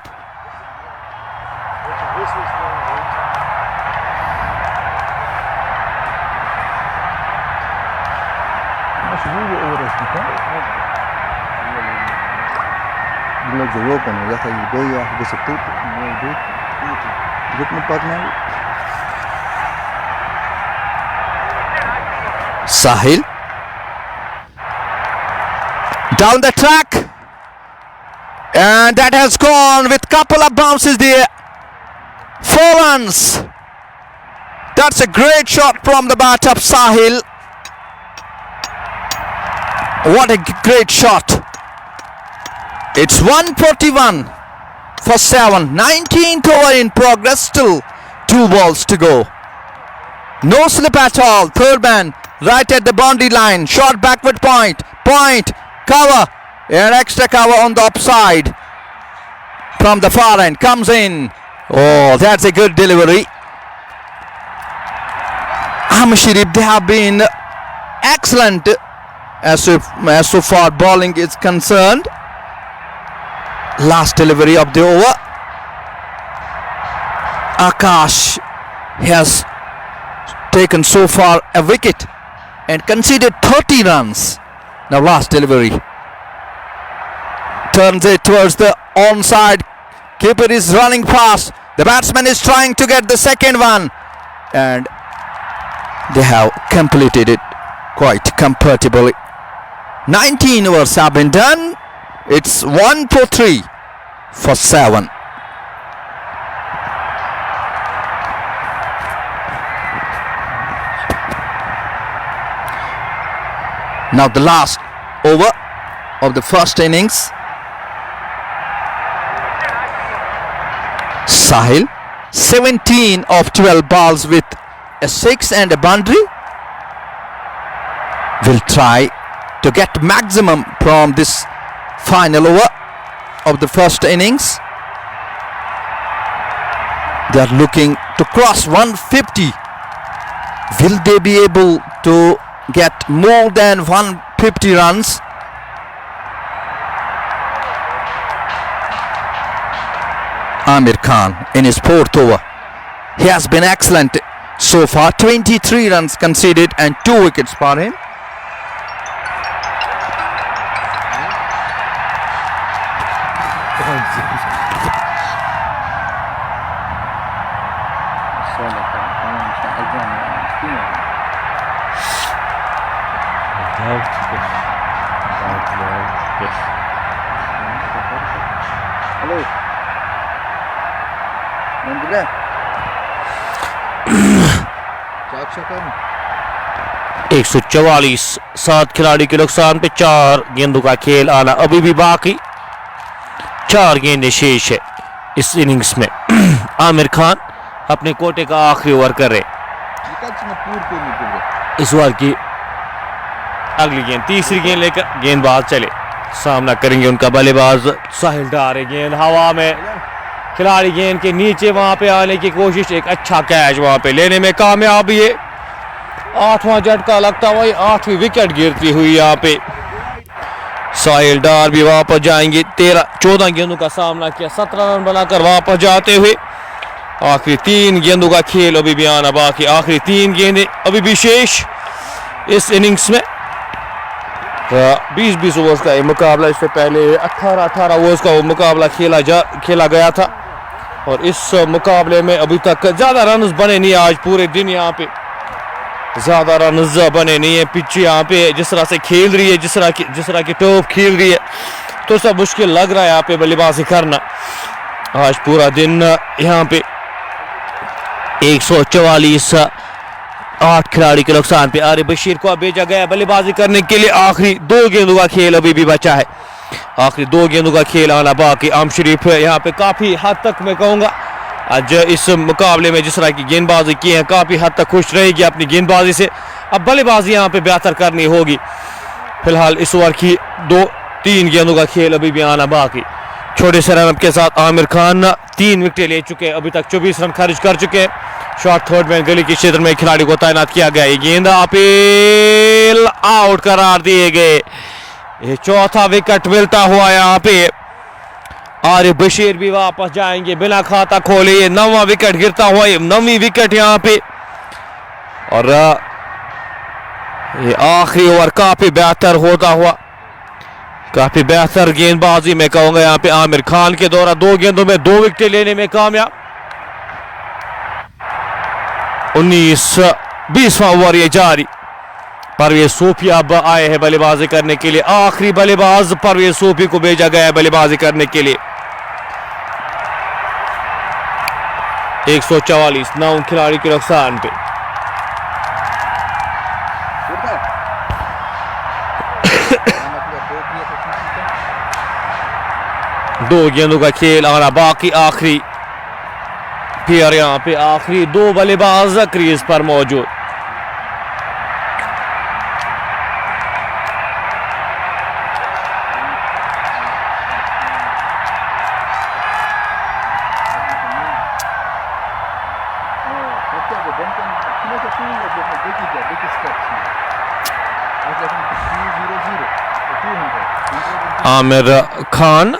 Sahil down the track, and that has gone with couple of bounces there. 4 runs. That's a great shot from the bat of Sahil. What a great shot. It's 141 for 7. 19th over in progress. Still 2 balls to go. No slip at all. Third man right at the boundary line. Short backward point. Point. Cover. An extra cover on the upside. From the far end. Comes in. Oh, that's a good delivery. Ahmed Sharif, they have been excellent as so far bowling is concerned. Last delivery of the over. Akash has taken so far a wicket and conceded 30 runs. Now last delivery. Turns it towards the onside. Keeper is running fast. The batsman is trying to get the second one. And they have completed it quite comfortably. 19 overs have been done. It's 143 for 7. Now the last over of the first innings. Sahil, 17 of 12 balls with a 6 and a boundary. Will try to get maximum from this final over of the first innings. They are looking to cross 150. Will they be able to get more than 150 runs? Amir Khan in his fourth over. He has been excellent so far. 23 runs conceded and 2 wickets for him. एक 144 7 खिलाड़ी के नुकसान पे 4 गेंदों का खेल आना अभी भी बाकी। 4 गेंदें शेष है इस इनिंग्स में। आमिर खान अपने कोटे का आखिरी ओवर कर रहे। इस ओवर की अगली गेंद, तीसरी गेंद लेकर गेंदबाज चले, सामना करेंगे उनका बल्लेबाज साहिल डार। गेंद हवा में, खिलाड़ी गेंद के नीचे वहां पे आने की कोशिश, एक अच्छा कैच वहां पे लेने में कामयाब है। 8वां झटका लगता हुआ 8वीं विकेट गिरती हुई यहाँ पे। साहिल डार भी वापस जाएंगे। 14 गेंदों का सामना किया, 17 रन बनाकर वापस जाते हुए। आखिरी 3 गेंदों का खेल अभी भी आना बाकी। आखिरी 3 गेंदें अभी भी शेष इस इनिंग्स में। 20-20 ओवर्स का ये मुकाबला, इससे पहले 18-18 ओवर्स का वो मुकाबला खेला गया था। और इस मुकाबले में अभी तक ज़्यादा रन बने नहीं। आज पूरे दिन यहाँ पे ज़्यादा रन बने नहीं है। पिच यहाँ पे जिस तरह से खेल रही है, जिस तरह की टॉप खेल रही है, तो सब मुश्किल लग रहा है यहाँ पे बल्लेबाजी करना। आज पूरा दिन यहाँ पे 144 8 खिलाड़ी के नुकसान पे आरिफ बशीर को भेजा गया बल्लेबाजी करने के लिए। आखिरी 2 गेंदों का खेल अभी भी बचा है। आखिरी 2 गेंदों का खेल आना बाकी। आम शरीफ यहाँ पे काफ़ी हद तक मैं कहूँगा आज इस मुकाबले में जिस तरह की गेंदबाजी की है, काफ़ी हद तक खुश रहेगी अपनी गेंदबाजी से। अब बल्लेबाजी यहाँ पे बेहतर करनी होगी। फिलहाल इस ओवर की 2-3 गेंदों का खेल अभी भी आना बाकी। छोटे से रन के साथ आमिर खान 3 विकेटें ले चुके हैं, अभी तक 24 रन खर्च कर चुके हैं। शॉर्ट थर्ड में गली के क्षेत्र में खिलाड़ी को तैनात किया गया। ये गेंद अपील आउट करार दिए गए। ये 4था विकेट मिलता हुआ यहाँ पे। आरिफ बशीर भी वापस जाएंगे बिना खाता खोले। ये 9वां विकेट गिरता हुआ, ये 9वीं विकेट यहाँ पे। और ये आखिरी ओवर काफी बेहतर होता हुआ, काफी बेहतर गेंदबाजी मैं कहूंगा यहाँ पे आमिर खान के द्वारा। 2 गेंदों में 2 विकेट लेने में कामयाब। 19-20वां ओवर ये जारी। परवेज सूफी अब आए हैं बल्लेबाजी करने के लिए। आखिरी बल्लेबाज परवेज सूफी को भेजा गया है बल्लेबाजी करने के लिए। 144 9 खिलाड़ी के नुकसान पे। दो गेंदों का खेल आना बाकी। आखिरी फिर यहाँ पे आखिरी 2 बल्लेबाज क्रीज पर मौजूद। आमिर खान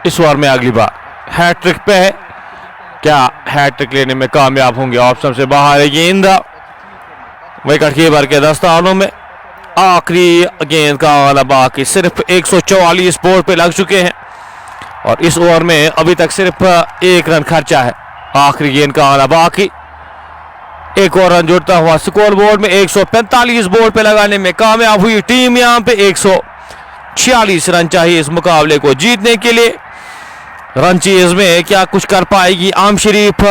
इस ओवर में अगली बार हैट्रिक पे है। क्या हैट्रिक लेने में कामयाब होंगे? ऑप्शन से बाहर है गेंद विकेट कीपर के दस्तानों में। आखिरी गेंद का आना बाकी। सिर्फ 144 बोर्ड पे लग चुके हैं और इस ओवर में अभी तक सिर्फ 1 रन खर्चा है। आखिरी गेंद का आना बाकी। 1 और रन जुड़ता हुआ स्कोर बोर्ड में 145 बोर्ड पे लगाने में कामयाब हुई टीम। यहाँ पे 146 रन चाहिए इस मुकाबले को जीतने के लिए। रन चेज में क्या कुछ कर पाएगी आम शरीफ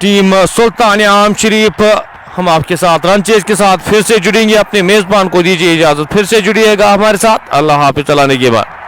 टीम? सुल्तान आम शरीफ हम आपके साथ रन चेज के साथ फिर से जुड़ेंगे। अपने मेजबान को दीजिए इजाजत, फिर से जुड़िएगा हमारे साथ। अल्लाह हाफिज चलाने के बाद।